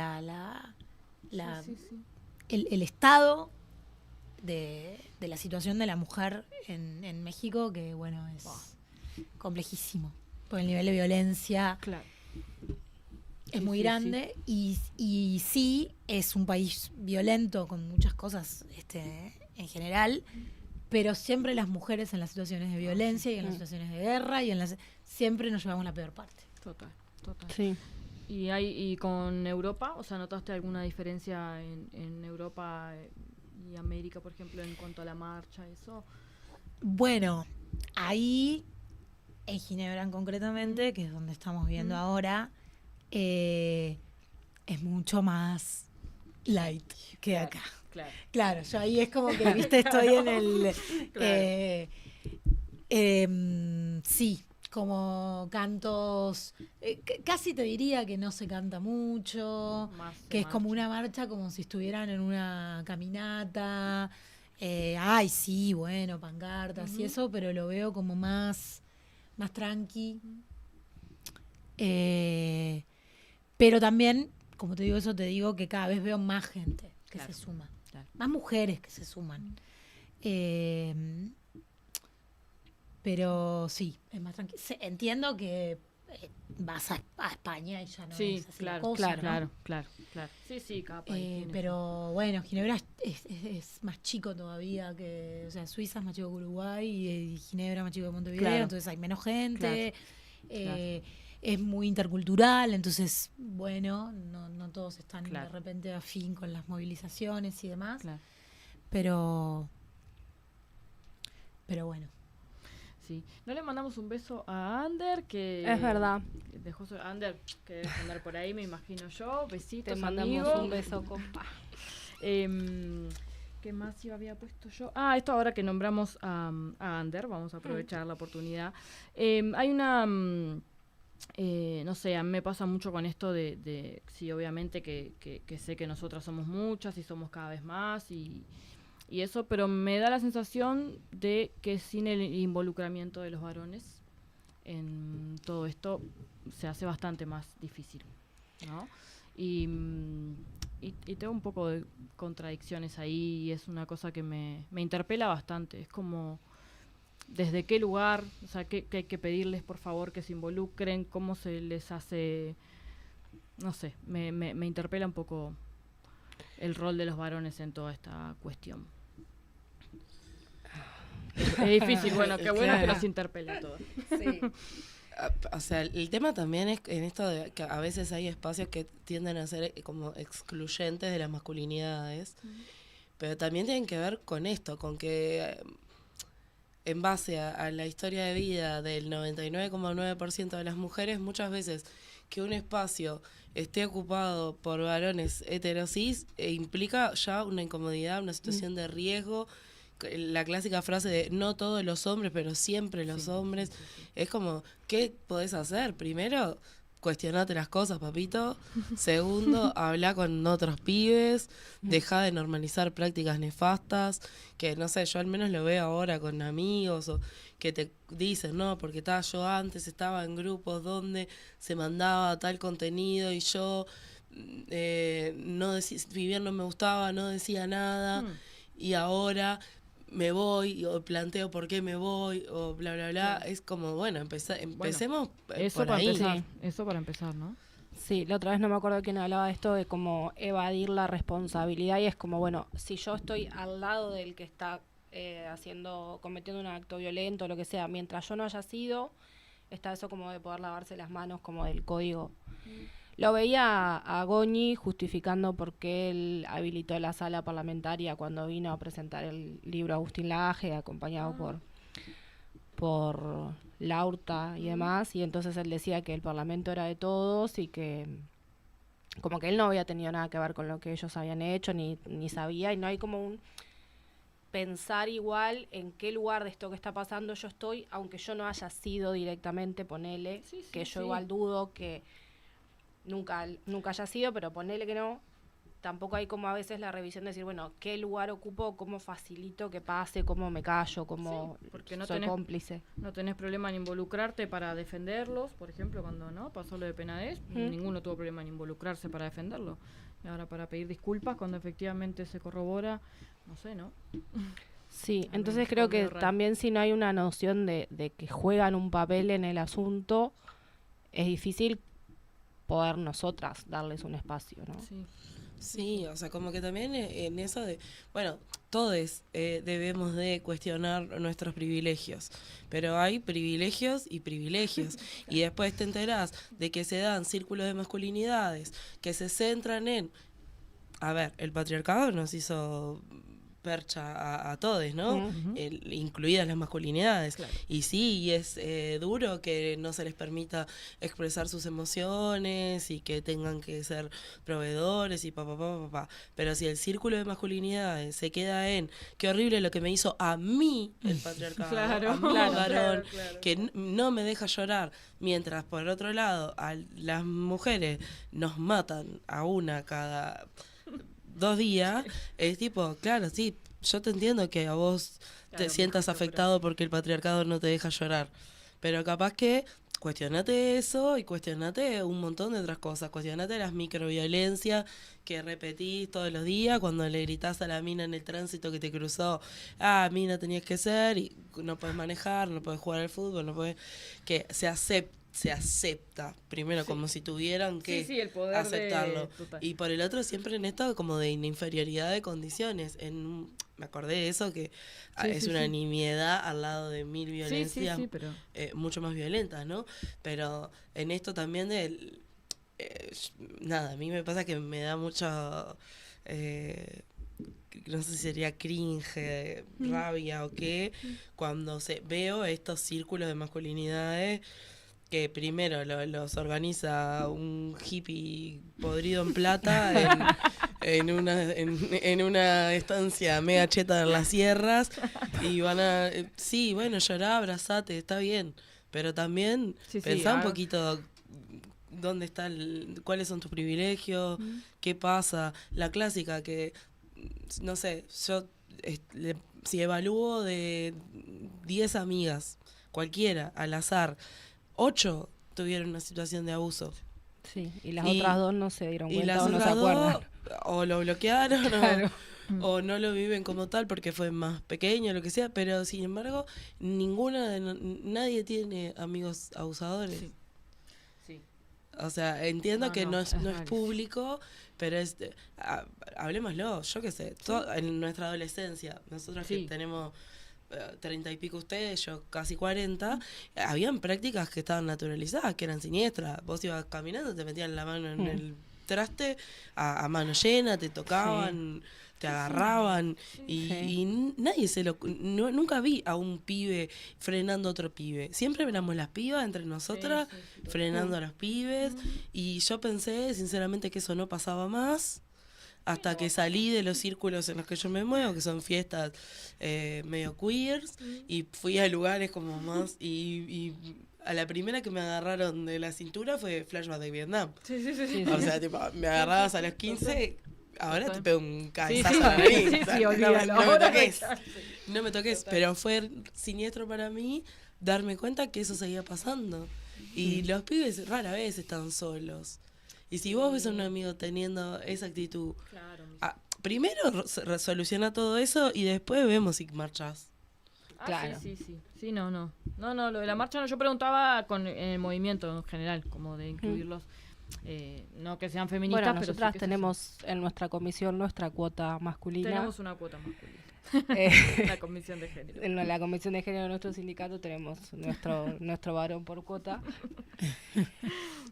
Speaker 6: estado de la situación de la mujer en México, que bueno, es complejísimo. Por el nivel de violencia
Speaker 5: Claro.
Speaker 6: es muy grande y sí es un país violento con muchas cosas en general, pero siempre las mujeres en las situaciones de violencia y en las situaciones de guerra siempre nos llevamos la peor parte.
Speaker 5: Total.
Speaker 4: Sí.
Speaker 5: ¿Y con Europa? O sea, ¿notaste alguna diferencia en Europa y América, por ejemplo, en cuanto a la marcha, eso?
Speaker 6: Bueno, ahí en Ginebra concretamente, que es donde estamos viendo ahora, es mucho más light que acá. Claro, yo ahí es como que, viste, estoy en el... sí, como cantos... casi te diría que no se canta mucho,
Speaker 5: Más
Speaker 6: que es como una marcha como si estuvieran en una caminata. Ay, sí, bueno, pancartas y eso, pero lo veo como más tranqui. Pero también, como te digo eso, te digo que cada vez veo más gente que se suma.
Speaker 5: Claro.
Speaker 6: Más mujeres que se suman. Pero sí, es más tranquilo. Entiendo que vas a España y ya no es así la cosa, ¿no?
Speaker 5: Claro. Sí, cada país tiene
Speaker 6: Pero bueno, Ginebra es más chico todavía que, o sea, Suiza es más chico que Uruguay y Ginebra más chico que Montevideo,
Speaker 5: Claro.
Speaker 6: entonces hay menos gente,
Speaker 5: Claro.
Speaker 6: es muy intercultural, entonces, bueno, no todos están
Speaker 5: Claro.
Speaker 6: de repente afín con las movilizaciones y demás,
Speaker 5: Claro.
Speaker 6: pero bueno.
Speaker 5: Sí. ¿No le mandamos un beso a Ander? Que
Speaker 4: Es verdad.
Speaker 5: dejó Ander, que debe andar por ahí, me imagino yo. Besitos,
Speaker 4: Te mandamos
Speaker 5: amigo.
Speaker 4: un beso, compa.
Speaker 5: ¿Qué más yo había puesto yo? Esto ahora que nombramos a Ander, vamos a aprovechar la oportunidad. Hay una... no sé, a mí me pasa mucho con esto de sí, obviamente que sé que nosotras somos muchas y somos cada vez más y eso, pero me da la sensación de que sin el involucramiento de los varones en todo esto se hace bastante más difícil, ¿no? Y tengo un poco de contradicciones ahí y es una cosa que me interpela bastante. Es como, ¿desde qué lugar? O sea, ¿qué hay que pedirles, por favor, que se involucren? ¿Cómo se les hace? No sé, me interpela un poco el rol de los varones en toda esta cuestión. Es difícil, bueno, qué bueno que
Speaker 4: Claro.
Speaker 5: nos interpele a todos.
Speaker 4: Sí.
Speaker 7: O sea, el tema también es en esto de que a veces hay espacios que tienden a ser como excluyentes de las masculinidades, pero también tienen que ver con esto, con que en base a la historia de vida del 99,9% de las mujeres, muchas veces que un espacio esté ocupado por varones heterosis implica ya una incomodidad, una situación de riesgo. La clásica frase de no todos los hombres, pero siempre los hombres. Es como, ¿qué podés hacer? Primero, cuestionate las cosas, papito. Segundo, habla con otros pibes. Deja de normalizar prácticas nefastas. Que no sé, yo al menos lo veo ahora con amigos o que te dicen, no, porque yo antes estaba en grupos donde se mandaba tal contenido y yo si bien no me gustaba, no decía nada. Y ahora me voy o planteo por qué me voy o bla bla bla. Es como, bueno, empecemos
Speaker 5: Eso
Speaker 7: por
Speaker 5: para
Speaker 7: ahí.
Speaker 5: empezar,
Speaker 4: Sí.
Speaker 5: eso para empezar, ¿no?
Speaker 4: Sí, la otra vez no me acuerdo quién hablaba de esto, de cómo evadir la responsabilidad, y es como, bueno, si yo estoy al lado del que está cometiendo un acto violento o lo que sea, mientras yo no haya sido, está eso como de poder lavarse las manos, como del código. Lo veía a Goñi justificando por qué él habilitó la sala parlamentaria cuando vino a presentar el libro Agustín Laje, acompañado por Laurta y demás, y entonces él decía que el Parlamento era de todos y que como que él no había tenido nada que ver con lo que ellos habían hecho, ni sabía, y no hay como un pensar igual en qué lugar de esto que está pasando yo estoy, aunque yo no haya sido directamente, ponele, que yo igual dudo que nunca haya sido, pero ponele que no. Tampoco hay como a veces la revisión de decir, bueno, qué lugar ocupo, cómo facilito que pase, cómo me callo, cómo
Speaker 5: porque no
Speaker 4: soy
Speaker 5: tenés-
Speaker 4: cómplice.
Speaker 5: No tenés problema en involucrarte para defenderlos, por ejemplo, cuando no pasó lo de Penades, ninguno tuvo problema en involucrarse para defenderlo. Y ahora para pedir disculpas cuando efectivamente se corrobora, no sé, ¿no?
Speaker 4: Sí,
Speaker 5: A mí
Speaker 4: entonces
Speaker 5: me
Speaker 4: creo
Speaker 5: fue
Speaker 4: que
Speaker 5: medio raro.
Speaker 4: también si no hay una noción de que juegan un papel en el asunto, es difícil poder nosotras darles un espacio, ¿no?
Speaker 5: Sí.
Speaker 7: Sí, o sea, como que también en eso de, bueno, todos debemos de cuestionar nuestros privilegios, pero hay privilegios y privilegios, y después te enterás de que se dan círculos de masculinidades que se centran en, a ver, el patriarcado nos hizo percha a todos, ¿no?
Speaker 4: Ujú.
Speaker 7: Incluidas las masculinidades.
Speaker 5: Claro.
Speaker 7: Y sí, y es duro que no se les permita expresar sus emociones y que tengan que ser proveedores y pa. Pero si el círculo de masculinidades se queda en qué horrible lo que me hizo a mí el patriarcado,
Speaker 5: Claro,
Speaker 7: a mí
Speaker 5: claro,
Speaker 7: varón,
Speaker 5: claro.
Speaker 7: que no me deja llorar, mientras por otro lado a las mujeres nos matan a una cada 2 días, es tipo, claro, sí, yo te entiendo que a vos te
Speaker 5: Claro,
Speaker 7: sientas
Speaker 5: pero-
Speaker 7: afectado porque el patriarcado no te deja llorar, pero capaz que cuestionate eso y cuestionate un montón de otras cosas, cuestionate las microviolencias que repetís todos los días cuando le gritás a la mina en el tránsito que te cruzó, mina tenías que ser, y no puedes manejar, no puedes jugar al fútbol, no puedes, que se acepta primero como si tuvieran que
Speaker 5: Sí, el poder
Speaker 7: aceptarlo.
Speaker 5: total.
Speaker 7: Y por el otro siempre en esto como de inferioridad de condiciones. Me acordé de eso que es una nimiedad al lado de mil violencias
Speaker 5: Sí, pero...
Speaker 7: mucho más violentas, ¿no? Pero en esto también nada, a mí me pasa que me da mucho no sé si sería cringe, rabia o qué, cuando veo estos círculos de masculinidades que primero los organiza un hippie podrido en plata en una estancia mega cheta en las sierras y van a, sí, bueno, llorá, abrazate, está bien, pero también pensá un poquito dónde está, cuáles son tus privilegios, qué pasa, la clásica que, no sé, yo si evalúo de 10 amigas, cualquiera, al azar, 8 tuvieron una situación de abuso.
Speaker 4: Sí, y las otras dos no se dieron cuenta o no se
Speaker 7: otras
Speaker 4: acuerdan.
Speaker 7: dos o lo bloquearon
Speaker 4: Claro.
Speaker 7: o no lo viven como tal porque fue más pequeño, lo que sea, pero sin embargo, nadie tiene amigos abusadores.
Speaker 5: Sí. Sí.
Speaker 7: O sea, entiendo
Speaker 5: No,
Speaker 7: que
Speaker 5: no,
Speaker 7: no
Speaker 5: es
Speaker 7: es
Speaker 5: rarísimo.
Speaker 7: público, pero hablemoslo, yo qué sé, en nuestra adolescencia, nosotros que
Speaker 5: Sí.
Speaker 7: tenemos 30 y pico ustedes, yo casi 40, habían prácticas que estaban naturalizadas, que eran siniestras. Vos ibas caminando, te metían la mano en el traste a mano llena, te tocaban, te agarraban, y nadie nunca vi a un pibe frenando a otro pibe. Siempre éramos las pibas entre nosotras, frenando a los pibes, y yo pensé sinceramente que eso no pasaba más. Hasta que salí de los círculos en los que yo me muevo, que son fiestas medio queers, y fui a lugares como más, y a la primera que me agarraron de la cintura fue Flashback de Vietnam.
Speaker 5: Sí.
Speaker 7: O sea, tipo, me agarrabas a los 15, ahora te pego un cabezazo
Speaker 5: Sí.
Speaker 7: a la nariz.
Speaker 5: Sí,
Speaker 7: o sea,
Speaker 5: olvídalo.
Speaker 7: no me
Speaker 5: Ahora
Speaker 7: toques.
Speaker 5: me-
Speaker 7: No me toques, pero fue siniestro para mí darme cuenta que eso seguía pasando. Y los pibes rara vez están solos. Y si vos ves a un amigo teniendo esa actitud, primero soluciona todo eso y después vemos si marchás.
Speaker 4: Claro.
Speaker 5: Sí, no, lo de la marcha no, yo preguntaba con el movimiento en general, como de incluirlos, no que sean feministas,
Speaker 4: Bueno,
Speaker 5: pero
Speaker 4: nosotras
Speaker 5: sí que
Speaker 4: tenemos en nuestra comisión nuestra cuota masculina.
Speaker 5: tenemos una cuota masculina. La comisión de género.
Speaker 4: En la comisión de género de nuestro sindicato tenemos nuestro varón por cuota.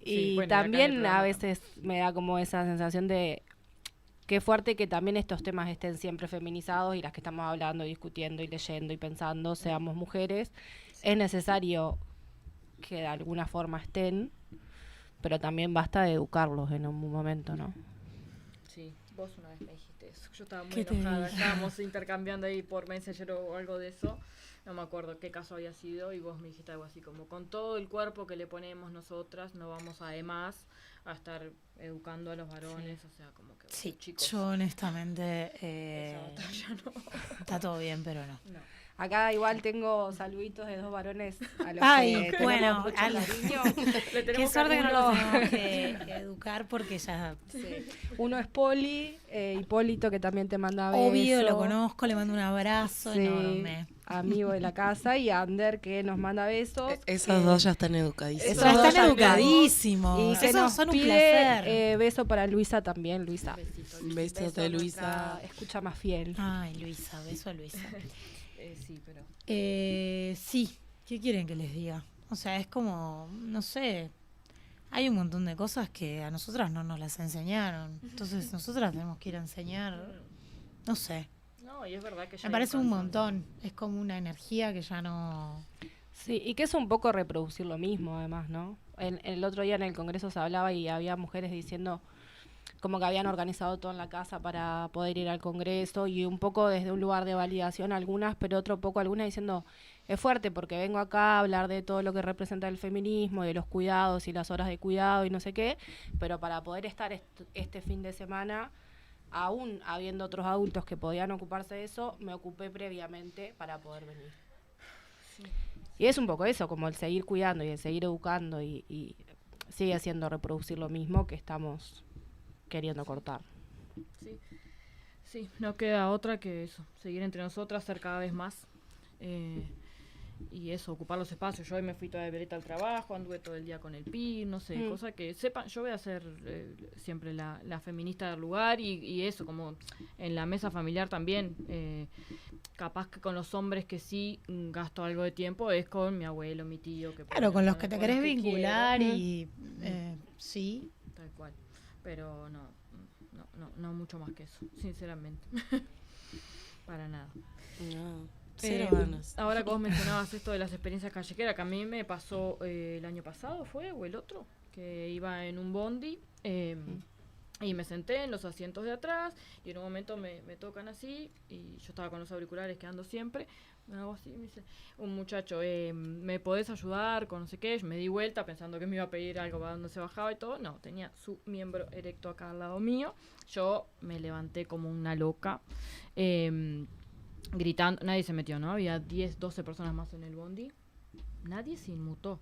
Speaker 4: Y
Speaker 5: Sí, bueno, acá en el
Speaker 4: también
Speaker 5: programa
Speaker 4: a veces me da como esa sensación de qué fuerte que también estos temas estén siempre feminizados y las que estamos hablando, discutiendo y leyendo y pensando seamos mujeres. Es necesario que de alguna forma estén, pero también basta de educarlos en un momento, ¿no?
Speaker 5: Sí, vos una vez me dijiste eso. Yo estaba muy
Speaker 6: ¿Qué te
Speaker 5: enojada.
Speaker 6: dije?
Speaker 5: Estábamos intercambiando ahí por Messenger o algo de eso. No me acuerdo qué caso había sido. Y vos me dijiste algo así como: con todo el cuerpo que le ponemos nosotras, no vamos además a estar educando a los varones. O sea, como que bueno,
Speaker 6: Sí,
Speaker 5: chicos.
Speaker 6: yo honestamente
Speaker 5: Esa batalla no.
Speaker 6: está todo bien, pero no.
Speaker 5: No.
Speaker 4: Acá igual tengo saluditos de dos varones a los
Speaker 6: Ay,
Speaker 4: que tenemos
Speaker 6: bueno,
Speaker 4: mucho
Speaker 6: al-
Speaker 4: cariño.
Speaker 5: Le
Speaker 6: Qué
Speaker 5: tenemos
Speaker 6: suerte que no
Speaker 4: uno-
Speaker 6: lo tenemos que educar porque ya...
Speaker 4: Sí. Uno es Poli, Hipólito, que también te manda besos.
Speaker 6: Obvio, lo conozco, le mando un abrazo
Speaker 4: Sí,
Speaker 6: enorme.
Speaker 4: amigo de la casa, y Ander, que nos manda besos.
Speaker 7: Esos dos ya están educadísimos.
Speaker 4: Esos
Speaker 6: Ya
Speaker 4: dos
Speaker 6: están
Speaker 4: también.
Speaker 6: educadísimos.
Speaker 4: Y que
Speaker 6: Esos
Speaker 4: nos
Speaker 6: son un
Speaker 4: pide
Speaker 6: placer.
Speaker 4: beso para Luisa también, Luisa.
Speaker 7: Besos
Speaker 4: Beso
Speaker 7: de
Speaker 4: a
Speaker 7: Luisa.
Speaker 4: nuestra escucha más fiel.
Speaker 6: Ay, Luisa, beso a Luisa.
Speaker 5: Sí, pero.
Speaker 6: Sí, ¿qué quieren que les diga? O sea, es como, no sé, hay un montón de cosas que a nosotras no nos las enseñaron. Entonces nosotras tenemos que ir a enseñar, no sé.
Speaker 5: No, y es verdad que ya
Speaker 6: Me
Speaker 5: hay
Speaker 6: parece un
Speaker 5: cansancio.
Speaker 6: montón. Es como una energía que ya no...
Speaker 4: Sí, y que es un poco reproducir lo mismo, además, ¿no? El otro día en el Congreso se hablaba y había mujeres diciendo como que habían organizado todo en la casa para poder ir al Congreso, y un poco desde un lugar de validación algunas, pero otro poco algunas diciendo, es fuerte porque vengo acá a hablar de todo lo que representa el feminismo, de los cuidados y las horas de cuidado y no sé qué, pero para poder estar este fin de semana, aún habiendo otros adultos que podían ocuparse de eso, me ocupé previamente para poder venir. Y es un poco eso, como el seguir cuidando y el seguir educando, y sigue siendo reproducir lo mismo que estamos queriendo cortar.
Speaker 5: Sí, no queda otra que eso, seguir entre nosotras, ser cada vez más. Y eso, ocupar los espacios. Yo hoy me fui toda de vereta al trabajo, anduve todo el día con el PIB, no sé, cosa que sepan. Yo voy a ser siempre la feminista del lugar, y eso, como en la mesa familiar también. Capaz que con los hombres que sí gasto algo de tiempo es con mi abuelo, mi tío. Que
Speaker 6: Claro, con los que te
Speaker 5: con
Speaker 6: querés
Speaker 5: los que
Speaker 6: vincular
Speaker 5: quiero.
Speaker 6: y... sí.
Speaker 5: Tal cual. Pero no mucho más que eso, sinceramente. Para nada.
Speaker 7: No, cero
Speaker 5: Eh,
Speaker 7: ganas.
Speaker 5: Ahora que vos mencionabas esto de las experiencias callejeras, que a mí me pasó el año pasado, ¿fue? ¿O el otro? Que iba en un bondi y me senté en los asientos de atrás, y en un momento me tocan así, y yo estaba con los auriculares que ando siempre, me hago así, me dice un muchacho, ¿me podés ayudar con no sé qué? Yo me di vuelta pensando que me iba a pedir algo para donde se bajaba y todo. No, tenía su miembro erecto acá al lado mío. Yo me levanté como una loca, gritando. Nadie se metió, ¿no? Había 10, 12 personas más en el bondi. Nadie se inmutó.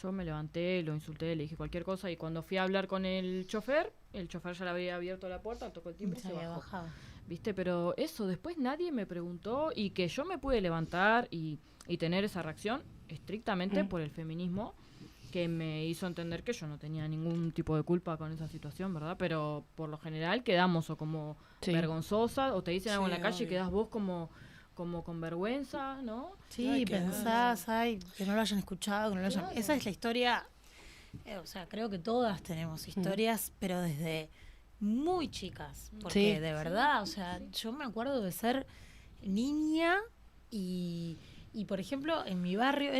Speaker 5: Yo me levanté, lo insulté, le dije cualquier cosa, y cuando fui a hablar con el chofer ya le había abierto la puerta, tocó el timbre y se
Speaker 6: había
Speaker 5: bajó.
Speaker 6: bajado.
Speaker 5: ¿Viste? Pero eso, después nadie me preguntó, y que yo me pude levantar y tener esa reacción estrictamente por el feminismo, que me hizo entender que yo no tenía ningún tipo de culpa con esa situación, ¿verdad? Pero por lo general quedamos o como
Speaker 4: Sí.
Speaker 5: vergonzosas, o te dicen algo en
Speaker 7: Sí,
Speaker 5: la calle y
Speaker 7: obvio.
Speaker 5: quedás vos como como con vergüenza, ¿no?
Speaker 6: Sí,
Speaker 7: Ay, qué
Speaker 6: pensás, que no lo hayan escuchado, que no lo hayan... Esa es la historia, o sea, creo que todas tenemos historias, pero desde muy chicas, porque
Speaker 4: Sí.
Speaker 6: de verdad, o sea, yo me acuerdo de ser niña y por ejemplo, en mi barrio,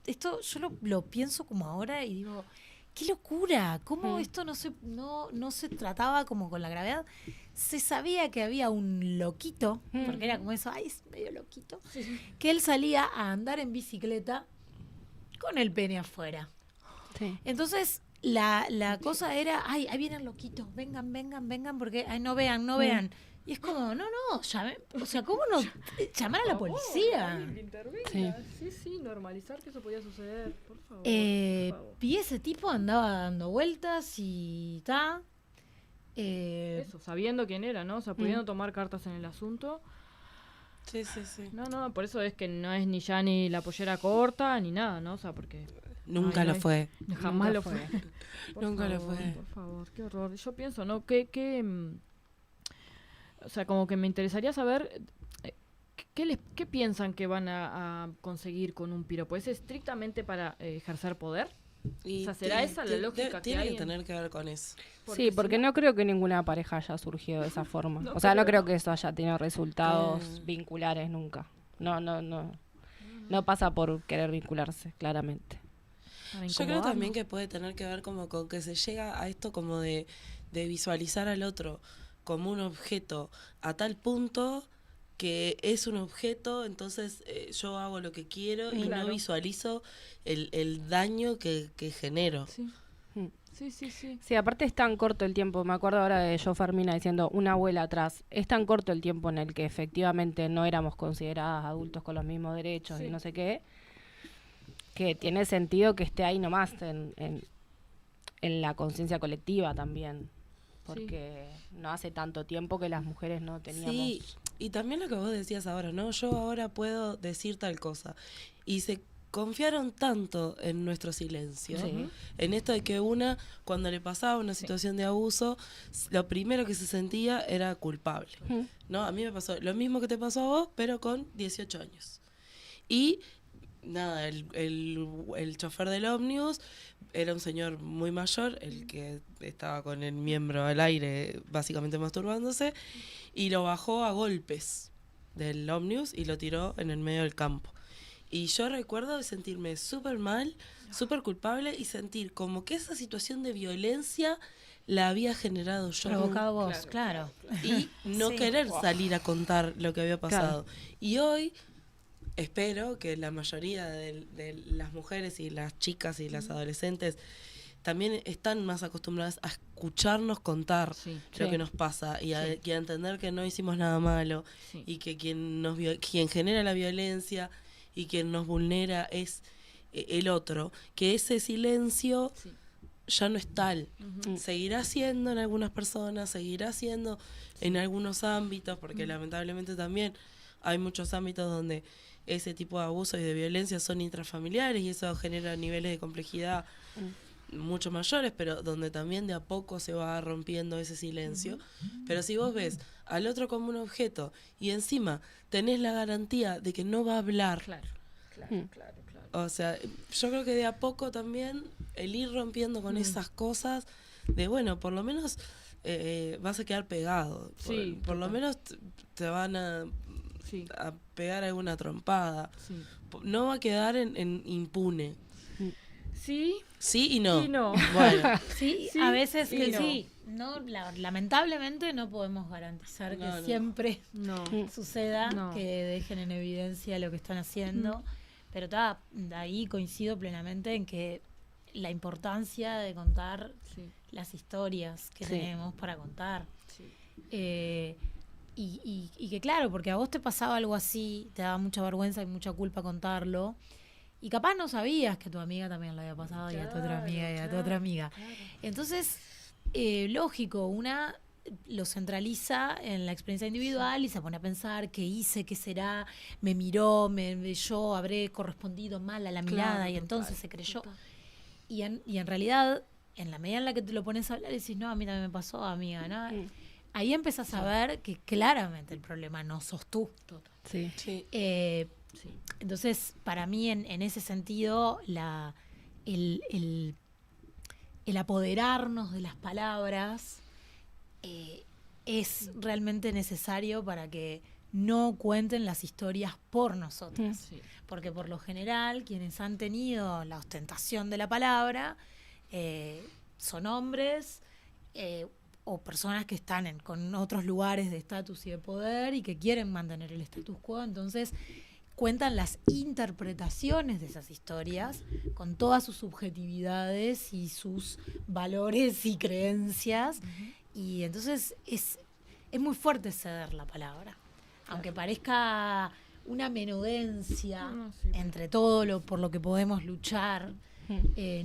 Speaker 6: esto yo lo pienso como ahora y digo, qué locura, cómo esto no se trataba como con la gravedad. Se sabía que había un loquito, porque era como eso, es medio loquito, que él salía a andar en bicicleta con el pene afuera.
Speaker 4: Sí.
Speaker 6: Entonces, la cosa era, ahí vienen loquitos, vengan, porque, no vean. Y es como, no, o sea, ¿cómo no llamar a la policía?
Speaker 5: Que intervenga. Sí, normalizar que eso podía suceder, por favor.
Speaker 6: Y ese tipo andaba dando vueltas y ta.
Speaker 5: Eso, sabiendo quién era, ¿no? O sea, pudiendo tomar cartas en el asunto.
Speaker 7: Sí, sí, sí.
Speaker 5: No, por eso es que no es ni ya ni la pollera corta ni nada, ¿no? O sea, porque
Speaker 7: Nunca lo fue.
Speaker 5: jamás lo fue.
Speaker 7: Nunca lo fue.
Speaker 5: Por favor, qué horror. Yo pienso, ¿no? O sea, como que me interesaría saber qué piensan que van a conseguir con un piropo. ¿Es estrictamente para ejercer poder?
Speaker 7: Y
Speaker 5: O sea, ¿será esa la lógica que
Speaker 7: tiene que
Speaker 5: alguien-
Speaker 7: tener que ver con eso.
Speaker 4: Sí, porque no creo que ninguna pareja haya surgido de esa forma. O sea, no creo que eso haya tenido resultados vinculares nunca. No pasa por querer vincularse, claramente.
Speaker 5: Para
Speaker 7: Yo creo
Speaker 5: incomodarnos?
Speaker 7: también que puede tener que ver como con que se llega a esto como de visualizar al otro como un objeto a tal punto que es un objeto, entonces yo hago lo que quiero y
Speaker 5: Claro.
Speaker 7: no visualizo el daño que genero.
Speaker 5: Sí.
Speaker 4: Mm.
Speaker 5: Sí.
Speaker 4: Sí, aparte es tan corto el tiempo, me acuerdo ahora de Jo Fermina diciendo una abuela atrás, es tan corto el tiempo en el que efectivamente no éramos consideradas adultos con los mismos derechos y no sé qué, que tiene sentido que esté ahí nomás en la conciencia colectiva también, porque no hace tanto tiempo que las mujeres no teníamos...
Speaker 7: Sí, y también lo que vos decías ahora, ¿no? Yo ahora puedo decir tal cosa. Y se confiaron tanto en nuestro silencio,
Speaker 4: Sí.
Speaker 7: en esto de que una, cuando le pasaba una situación de abuso, lo primero que se sentía era culpable, ¿no? A mí me pasó lo mismo que te pasó a vos, pero con 18 años. Y nada, el chofer del ómnibus era un señor muy mayor, el que estaba con el miembro al aire, básicamente masturbándose, y lo bajó a golpes del ómnibus y lo tiró en el medio del campo. Y yo recuerdo sentirme súper mal, súper culpable y sentir como que esa situación de violencia la había generado yo.
Speaker 6: Provocado vos, claro.
Speaker 7: Y no
Speaker 6: Sí.
Speaker 7: querer salir a contar lo que había pasado. Y hoy espero que la mayoría de las mujeres y las chicas y las adolescentes también están más acostumbradas a escucharnos contar
Speaker 5: Sí.
Speaker 7: lo
Speaker 4: Sí.
Speaker 7: que nos pasa y a entender que no hicimos nada malo
Speaker 5: Sí.
Speaker 7: y que quien genera la violencia y quien nos vulnera es el otro, que ese silencio
Speaker 5: Sí.
Speaker 7: ya no es tal. Seguirá siendo en algunas personas, seguirá siendo en algunos ámbitos, porque lamentablemente también hay muchos ámbitos donde ese tipo de abusos y de violencia son intrafamiliares y eso genera niveles de complejidad mucho mayores, pero donde también de a poco se va rompiendo ese silencio. Pero si vos ves al otro como un objeto y encima tenés la garantía de que no va a hablar,
Speaker 5: Claro.
Speaker 7: o sea, yo creo que de a poco también el ir rompiendo con esas cosas, de bueno, por lo menos vas a quedar pegado,
Speaker 5: Sí,
Speaker 7: por lo
Speaker 5: total.
Speaker 7: menos te van a
Speaker 5: Sí.
Speaker 7: pegar alguna trompada,
Speaker 5: Sí.
Speaker 7: no va a quedar en impune.
Speaker 5: Sí.
Speaker 7: Sí y no.
Speaker 5: Y no.
Speaker 7: Bueno,
Speaker 6: Sí,
Speaker 5: Sí,
Speaker 6: a veces
Speaker 5: y
Speaker 6: que
Speaker 5: no.
Speaker 6: sí. Lamentablemente no podemos garantizar que
Speaker 7: No, no.
Speaker 6: siempre
Speaker 5: No.
Speaker 6: suceda
Speaker 5: No.
Speaker 6: que dejen en evidencia lo que están haciendo. Pero de ahí coincido plenamente en que la importancia de contar
Speaker 5: Sí.
Speaker 6: las historias que
Speaker 4: Sí.
Speaker 6: tenemos para contar.
Speaker 5: Sí.
Speaker 6: Y que claro, porque a vos te pasaba algo así, te daba mucha vergüenza y mucha culpa contarlo. Y capaz no sabías que a tu amiga también le había pasado, y a tu otra amiga, y a tu otra amiga. Entonces, lógico, una lo centraliza en la experiencia individual y se pone a pensar qué hice, qué será, me miró, yo habré correspondido mal a la mirada y entonces se creyó. Y en realidad, en la medida en la que te lo pones a hablar, decís, no, a mí también me pasó, amiga, ¿no? ahí empezás a ver que claramente el problema no sos tú.
Speaker 4: Sí.
Speaker 7: Sí.
Speaker 6: Entonces, para mí, en ese sentido, el apoderarnos de las palabras es realmente necesario para que no cuenten las historias por nosotras.
Speaker 5: Sí.
Speaker 6: Porque por lo general, quienes han tenido la ostentación de la palabra son hombres o personas que están con otros lugares de estatus y de poder y que quieren mantener el status quo. Entonces, cuentan las interpretaciones de esas historias con todas sus subjetividades y sus valores y creencias. Y entonces es muy fuerte ceder la palabra. Aunque parezca una menudencia entre todo por lo que podemos luchar,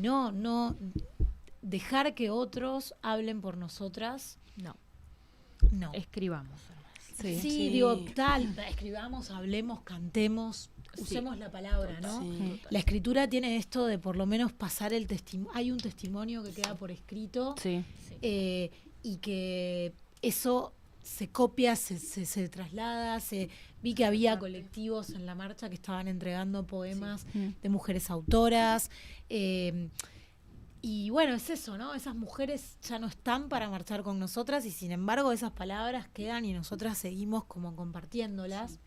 Speaker 6: no dejar que otros hablen por nosotras. No.
Speaker 5: Escribamos.
Speaker 6: Sí, digo, escribamos, hablemos, cantemos, usemos la palabra, ¿no?
Speaker 7: Sí.
Speaker 6: La escritura tiene esto de por lo menos pasar el testimonio. Hay un testimonio que queda por escrito
Speaker 4: Sí.
Speaker 6: Y que eso se copia, se traslada. Vi que había colectivos en la marcha que estaban entregando poemas de mujeres autoras. Y bueno, es eso, ¿no? Esas mujeres ya no están para marchar con nosotras y sin embargo esas palabras quedan y nosotras seguimos como compartiéndolas.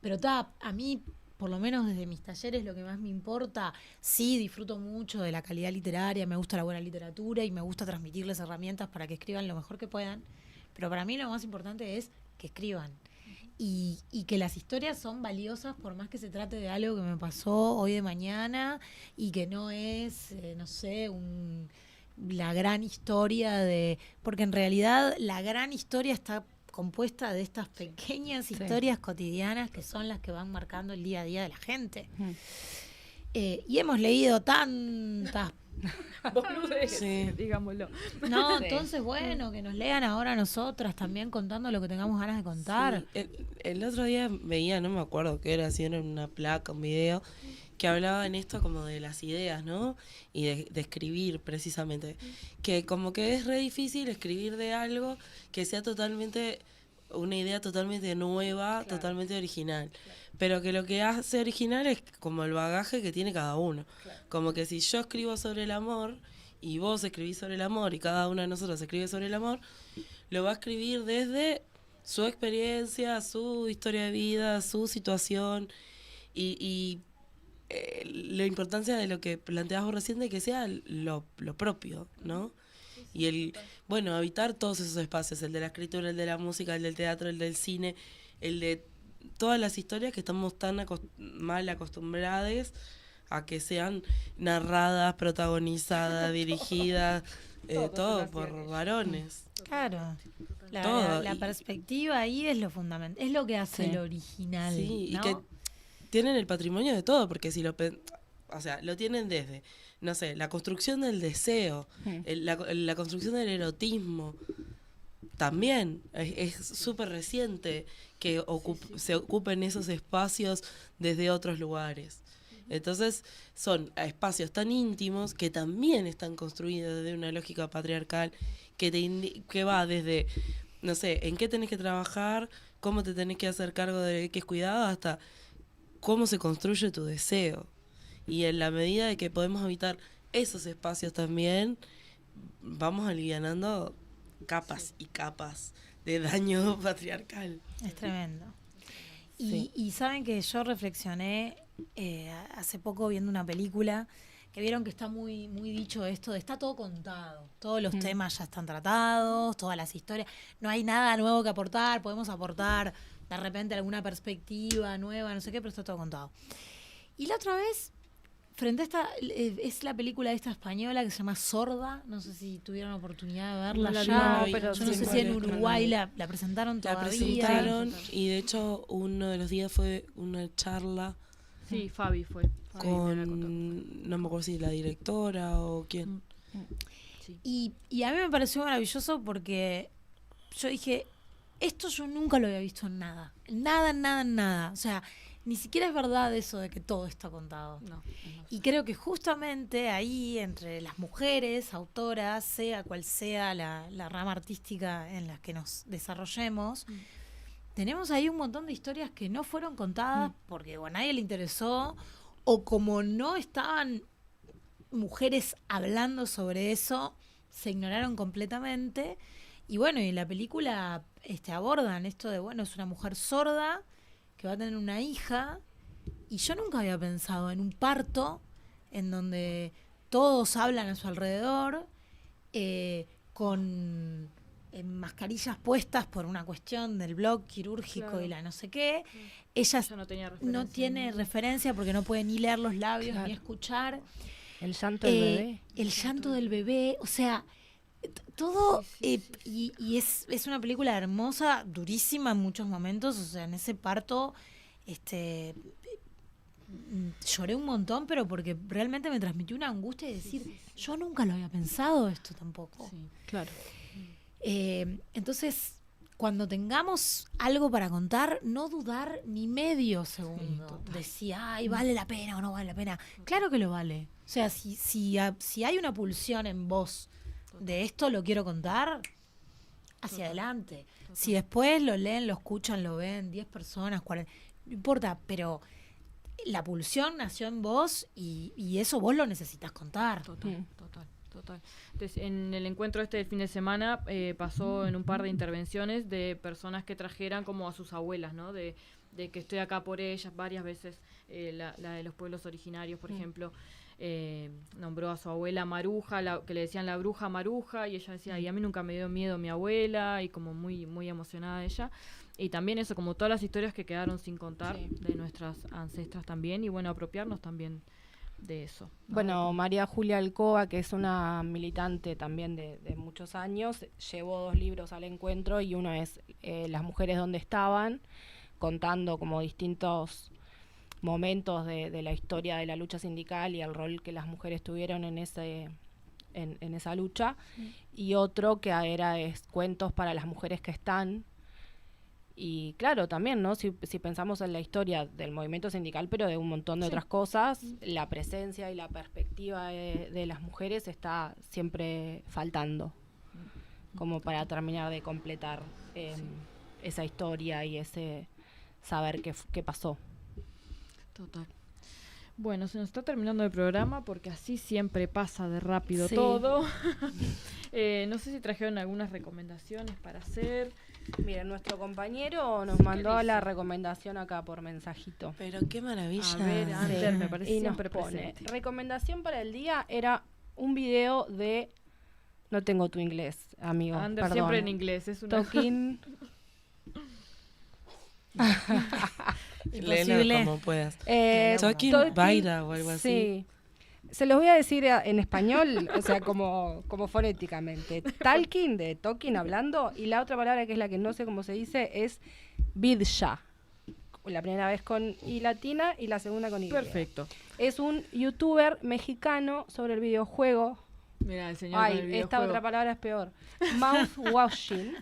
Speaker 6: Pero a mí, por lo menos desde mis talleres, lo que más me importa, sí, disfruto mucho de la calidad literaria, me gusta la buena literatura y me gusta transmitirles herramientas para que escriban lo mejor que puedan. Pero para mí lo más importante es que escriban. Y que las historias son valiosas por más que se trate de algo que me pasó hoy de mañana y que no es, no sé, la gran historia porque en realidad la gran historia está compuesta de estas pequeñas historias cotidianas que son las que van marcando el día a día de la gente. Y hemos leído tantas
Speaker 5: boludeces, digámoslo.
Speaker 6: No, entonces bueno, que nos lean ahora a nosotras también contando lo que tengamos ganas de contar.
Speaker 7: Sí. El otro día veía, no me acuerdo qué era, si era una placa, un video, que hablaba en esto como de las ideas, ¿no? Y de escribir precisamente. Que como que es re difícil escribir de algo que sea totalmente, una idea totalmente nueva, totalmente original. Pero que lo que hace original es como el bagaje que tiene cada uno. Como que si yo escribo sobre el amor y vos escribís sobre el amor y cada una de nosotros escribe sobre el amor, lo va a escribir desde su experiencia, su historia de vida, su situación y la importancia de lo que planteabas vos recién de que sea lo propio, ¿no? Y habitar todos esos espacios, el de la escritura, el de la música, el del teatro, el del cine, el de todas las historias que estamos tan mal acostumbradas a que sean narradas, protagonizadas, dirigidas, todo por varones.
Speaker 6: Claro.
Speaker 7: Todo.
Speaker 6: La perspectiva ahí es lo fundamental, es lo que hace el original.
Speaker 7: Sí,
Speaker 6: ¿no?
Speaker 7: y que tienen el patrimonio de todo, porque si lo tienen desde, no sé, la construcción del deseo, la construcción del erotismo, también es súper reciente que se ocupen esos espacios desde otros lugares. Entonces son espacios tan íntimos que también están construidos desde una lógica patriarcal que va desde, no sé, en qué tenés que trabajar, cómo te tenés que hacer cargo de qué es cuidado, hasta cómo se construye tu deseo. Y en la medida de que podemos habitar esos espacios también, vamos alivianando capas y capas de daño patriarcal.
Speaker 6: Es tremendo. Y saben que yo reflexioné hace poco viendo una película que vieron que está muy, muy dicho esto de está todo contado, todos los temas ya están tratados, todas las historias, no hay nada nuevo que aportar, podemos aportar de repente alguna perspectiva nueva, no sé qué, pero está todo contado. Y la otra vez, frente a esta, es la película esta española que se llama Sorda, no sé si tuvieron oportunidad de verla
Speaker 5: No la
Speaker 6: ya,
Speaker 5: vi, pero
Speaker 6: yo no sé si en Uruguay la presentaron
Speaker 7: La
Speaker 6: todavía.
Speaker 7: presentaron y de hecho uno de los días fue una charla
Speaker 5: Sí, Fabi fue. Fabi me la contó.
Speaker 7: no me acuerdo si la directora o quién.
Speaker 5: Sí.
Speaker 6: Y a mí me pareció maravilloso porque yo dije, esto yo nunca lo había visto en nada. Nada. O sea, ni siquiera es verdad eso de que todo está contado.
Speaker 5: No.
Speaker 6: Y creo que justamente ahí, entre las mujeres, autoras, sea cual sea la rama artística en la que nos desarrollemos, tenemos ahí un montón de historias que no fueron contadas porque a nadie le interesó, o como no estaban mujeres hablando sobre eso, se ignoraron completamente. Y bueno, y en la película abordan esto de, bueno, es una mujer sorda que va a tener una hija, y yo nunca había pensado en un parto en donde todos hablan a su alrededor, con mascarillas puestas por una cuestión del blog quirúrgico,
Speaker 5: claro,
Speaker 6: y la no sé qué. Ella
Speaker 5: no tenía
Speaker 6: no tiene referencia porque no puede ni leer los labios,
Speaker 4: claro,
Speaker 6: ni escuchar.
Speaker 4: El llanto del bebé.
Speaker 6: El llanto del bebé, o sea, todo.
Speaker 5: Sí, sí.
Speaker 6: Y es una película hermosa, durísima en muchos momentos. O sea, en ese parto lloré un montón, pero porque realmente me transmitió una angustia de decir, yo nunca lo había pensado esto tampoco.
Speaker 5: Sí, claro.
Speaker 6: Entonces, cuando tengamos algo para contar, no dudar ni medio segundo de si vale la pena o no vale la pena. Claro que lo vale. O sea, si hay una pulsión en vos de esto lo quiero contar, hacia adelante. Si después lo leen, lo escuchan, lo ven 10 personas, 40, no importa, pero la pulsión nació en vos y eso vos lo necesitas contar.
Speaker 5: Total. Entonces, en el encuentro del fin de semana pasó en un par de intervenciones de personas que trajeran como a sus abuelas, ¿no? De que estoy acá por ellas varias veces, la de los pueblos originarios, por ejemplo, nombró a su abuela Maruja, que le decían la bruja Maruja, y ella decía, y a mí nunca me dio miedo mi abuela, y como muy, muy emocionada ella. Y también eso, como todas las historias que quedaron sin contar de nuestras ancestras también, y bueno, apropiarnos también de eso, ¿no?
Speaker 4: Bueno, María Julia Alcoba, que es una militante también de muchos años, llevó 2 libros al encuentro, y uno es Las mujeres donde estaban, contando como distintos momentos de la historia de la lucha sindical y el rol que las mujeres tuvieron en esa lucha, y otro que era cuentos para las mujeres que están. Y claro, también, ¿no? Si pensamos en la historia del movimiento sindical, pero de un montón de otras cosas, la presencia y la perspectiva de las mujeres está siempre faltando, como para terminar de completar esa historia y ese saber qué pasó.
Speaker 5: Total. Bueno, se nos está terminando el programa porque así siempre pasa de rápido
Speaker 6: Sí.
Speaker 5: todo. No sé si trajeron algunas recomendaciones para hacer.
Speaker 4: Miren, nuestro compañero nos mandó la recomendación acá por mensajito.
Speaker 7: Pero qué maravilla.
Speaker 5: A ver, Ander, me parece
Speaker 4: Y nos
Speaker 5: siempre
Speaker 4: pone,
Speaker 5: presente.
Speaker 4: recomendación para el día era un video de... No tengo tu inglés, amigo,
Speaker 5: Ander
Speaker 4: perdón.
Speaker 5: siempre en inglés, es una...
Speaker 4: Talking...
Speaker 7: Léelo como puedas. Talking Baida o algo así.
Speaker 4: Sí. Se los voy a decir en español, o sea, como fonéticamente. Talking, de talking, hablando, y la otra palabra que es la que no sé cómo se dice es vidya. La primera vez con I latina y la segunda con Y.
Speaker 5: Perfecto.
Speaker 4: Es un youtuber mexicano sobre el videojuego.
Speaker 5: Mira, el señor con el
Speaker 4: Ay, esta
Speaker 5: videojuego.
Speaker 4: otra palabra es peor. Mouthwashing.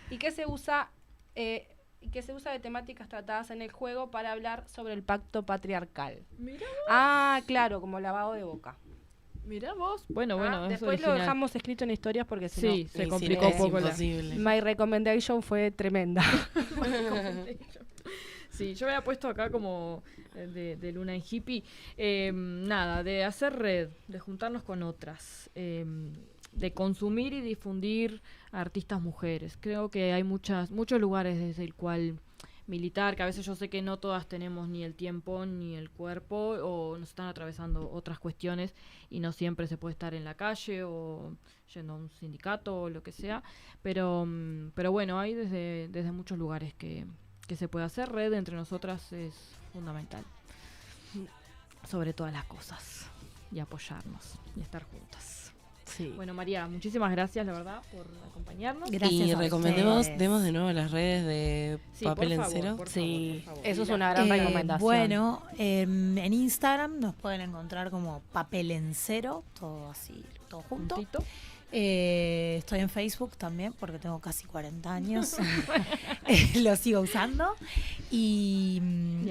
Speaker 4: Y que se usa de temáticas tratadas en el juego para hablar sobre el pacto patriarcal.
Speaker 5: Mirá vos.
Speaker 4: Ah, claro, como lavado de boca.
Speaker 5: Mirá vos. Bueno, es
Speaker 4: después lo
Speaker 5: original.
Speaker 4: dejamos escrito en historias porque si
Speaker 5: Sí,
Speaker 4: no...
Speaker 5: se
Speaker 7: Y
Speaker 5: complicó
Speaker 7: es
Speaker 5: un poco
Speaker 7: imposible.
Speaker 4: My recommendation fue tremenda.
Speaker 5: Sí, yo había puesto acá como de Luna en Hippie, nada, de hacer red, de juntarnos con otras, de consumir y difundir a artistas mujeres. Creo que hay muchos lugares desde el cual militar, que a veces yo sé que no todas tenemos ni el tiempo ni el cuerpo, o nos están atravesando otras cuestiones y no siempre se puede estar en la calle o yendo a un sindicato o lo que sea, pero bueno, hay desde muchos lugares que se puede hacer. Red entre nosotras es fundamental, sobre todas las cosas, y apoyarnos y estar juntas.
Speaker 4: Sí.
Speaker 5: Bueno, María, muchísimas gracias, la verdad, por acompañarnos.
Speaker 6: Gracias
Speaker 7: Y
Speaker 6: a
Speaker 7: recomendemos,
Speaker 6: ustedes.
Speaker 7: demos de nuevo las redes de
Speaker 5: Sí,
Speaker 7: Papel
Speaker 5: por
Speaker 7: en
Speaker 5: favor,
Speaker 7: Cero.
Speaker 5: por
Speaker 4: Sí,
Speaker 5: favor.
Speaker 4: eso es
Speaker 5: Dila.
Speaker 4: una gran recomendación.
Speaker 6: Bueno, en Instagram nos pueden encontrar como Papel en Cero, todo así, todo junto.
Speaker 5: Puntito.
Speaker 6: Estoy en Facebook también porque tengo casi 40 años. Lo sigo usando. Y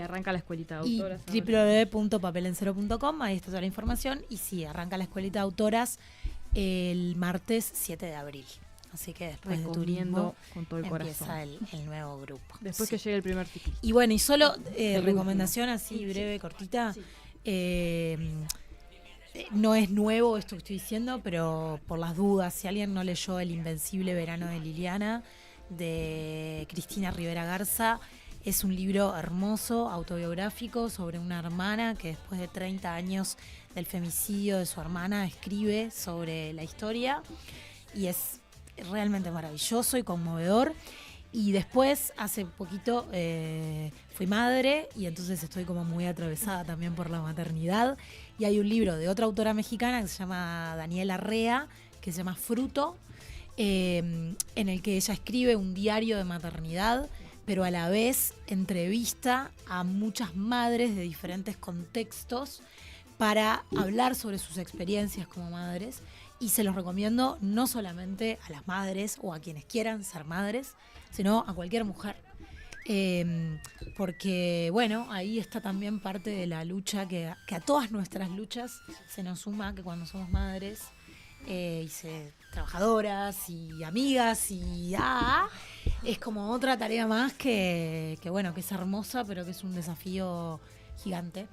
Speaker 5: arranca la escuelita de
Speaker 6: y
Speaker 5: autoras.
Speaker 6: www.papelencero.com, ahí está toda la información. Y sí, arranca la escuelita de autoras el martes 7 de abril. Así que después de turismo
Speaker 5: con todo el
Speaker 6: empieza
Speaker 5: corazón.
Speaker 6: el nuevo grupo.
Speaker 5: Después
Speaker 6: Sí.
Speaker 5: que llegue el primer ciclista.
Speaker 6: Y bueno, y solo
Speaker 5: El
Speaker 6: recomendación así breve, cortita. No es nuevo esto que estoy diciendo, pero por las dudas, si alguien no leyó El Invencible Verano de Liliana, de Cristina Rivera Garza, es un libro hermoso, autobiográfico, sobre una hermana que después de 30 años del femicidio de su hermana escribe sobre la historia, y es realmente maravilloso y conmovedor. Y después, hace poquito, fui madre y entonces estoy como muy atravesada también por la maternidad. Y hay un libro de otra autora mexicana que se llama Daniela Rea, que se llama Fruto, en el que ella escribe un diario de maternidad, pero a la vez entrevista a muchas madres de diferentes contextos para hablar sobre sus experiencias como madres. Y se los recomiendo no solamente a las madres o a quienes quieran ser madres, sino a cualquier mujer. Porque, bueno, ahí está también parte de la lucha que a todas nuestras luchas se nos suma, que cuando somos madres, trabajadoras y amigas, y es como otra tarea más que, bueno, que es hermosa, pero que es un desafío gigante.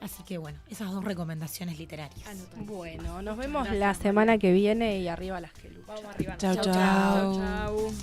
Speaker 6: Así que bueno, esas 2 recomendaciones literarias.
Speaker 4: Bueno, nos vemos la semana que viene y arriba las que luchan.
Speaker 5: Vamos arriba.
Speaker 7: Chau,
Speaker 5: Chau,
Speaker 7: chau.
Speaker 5: chau.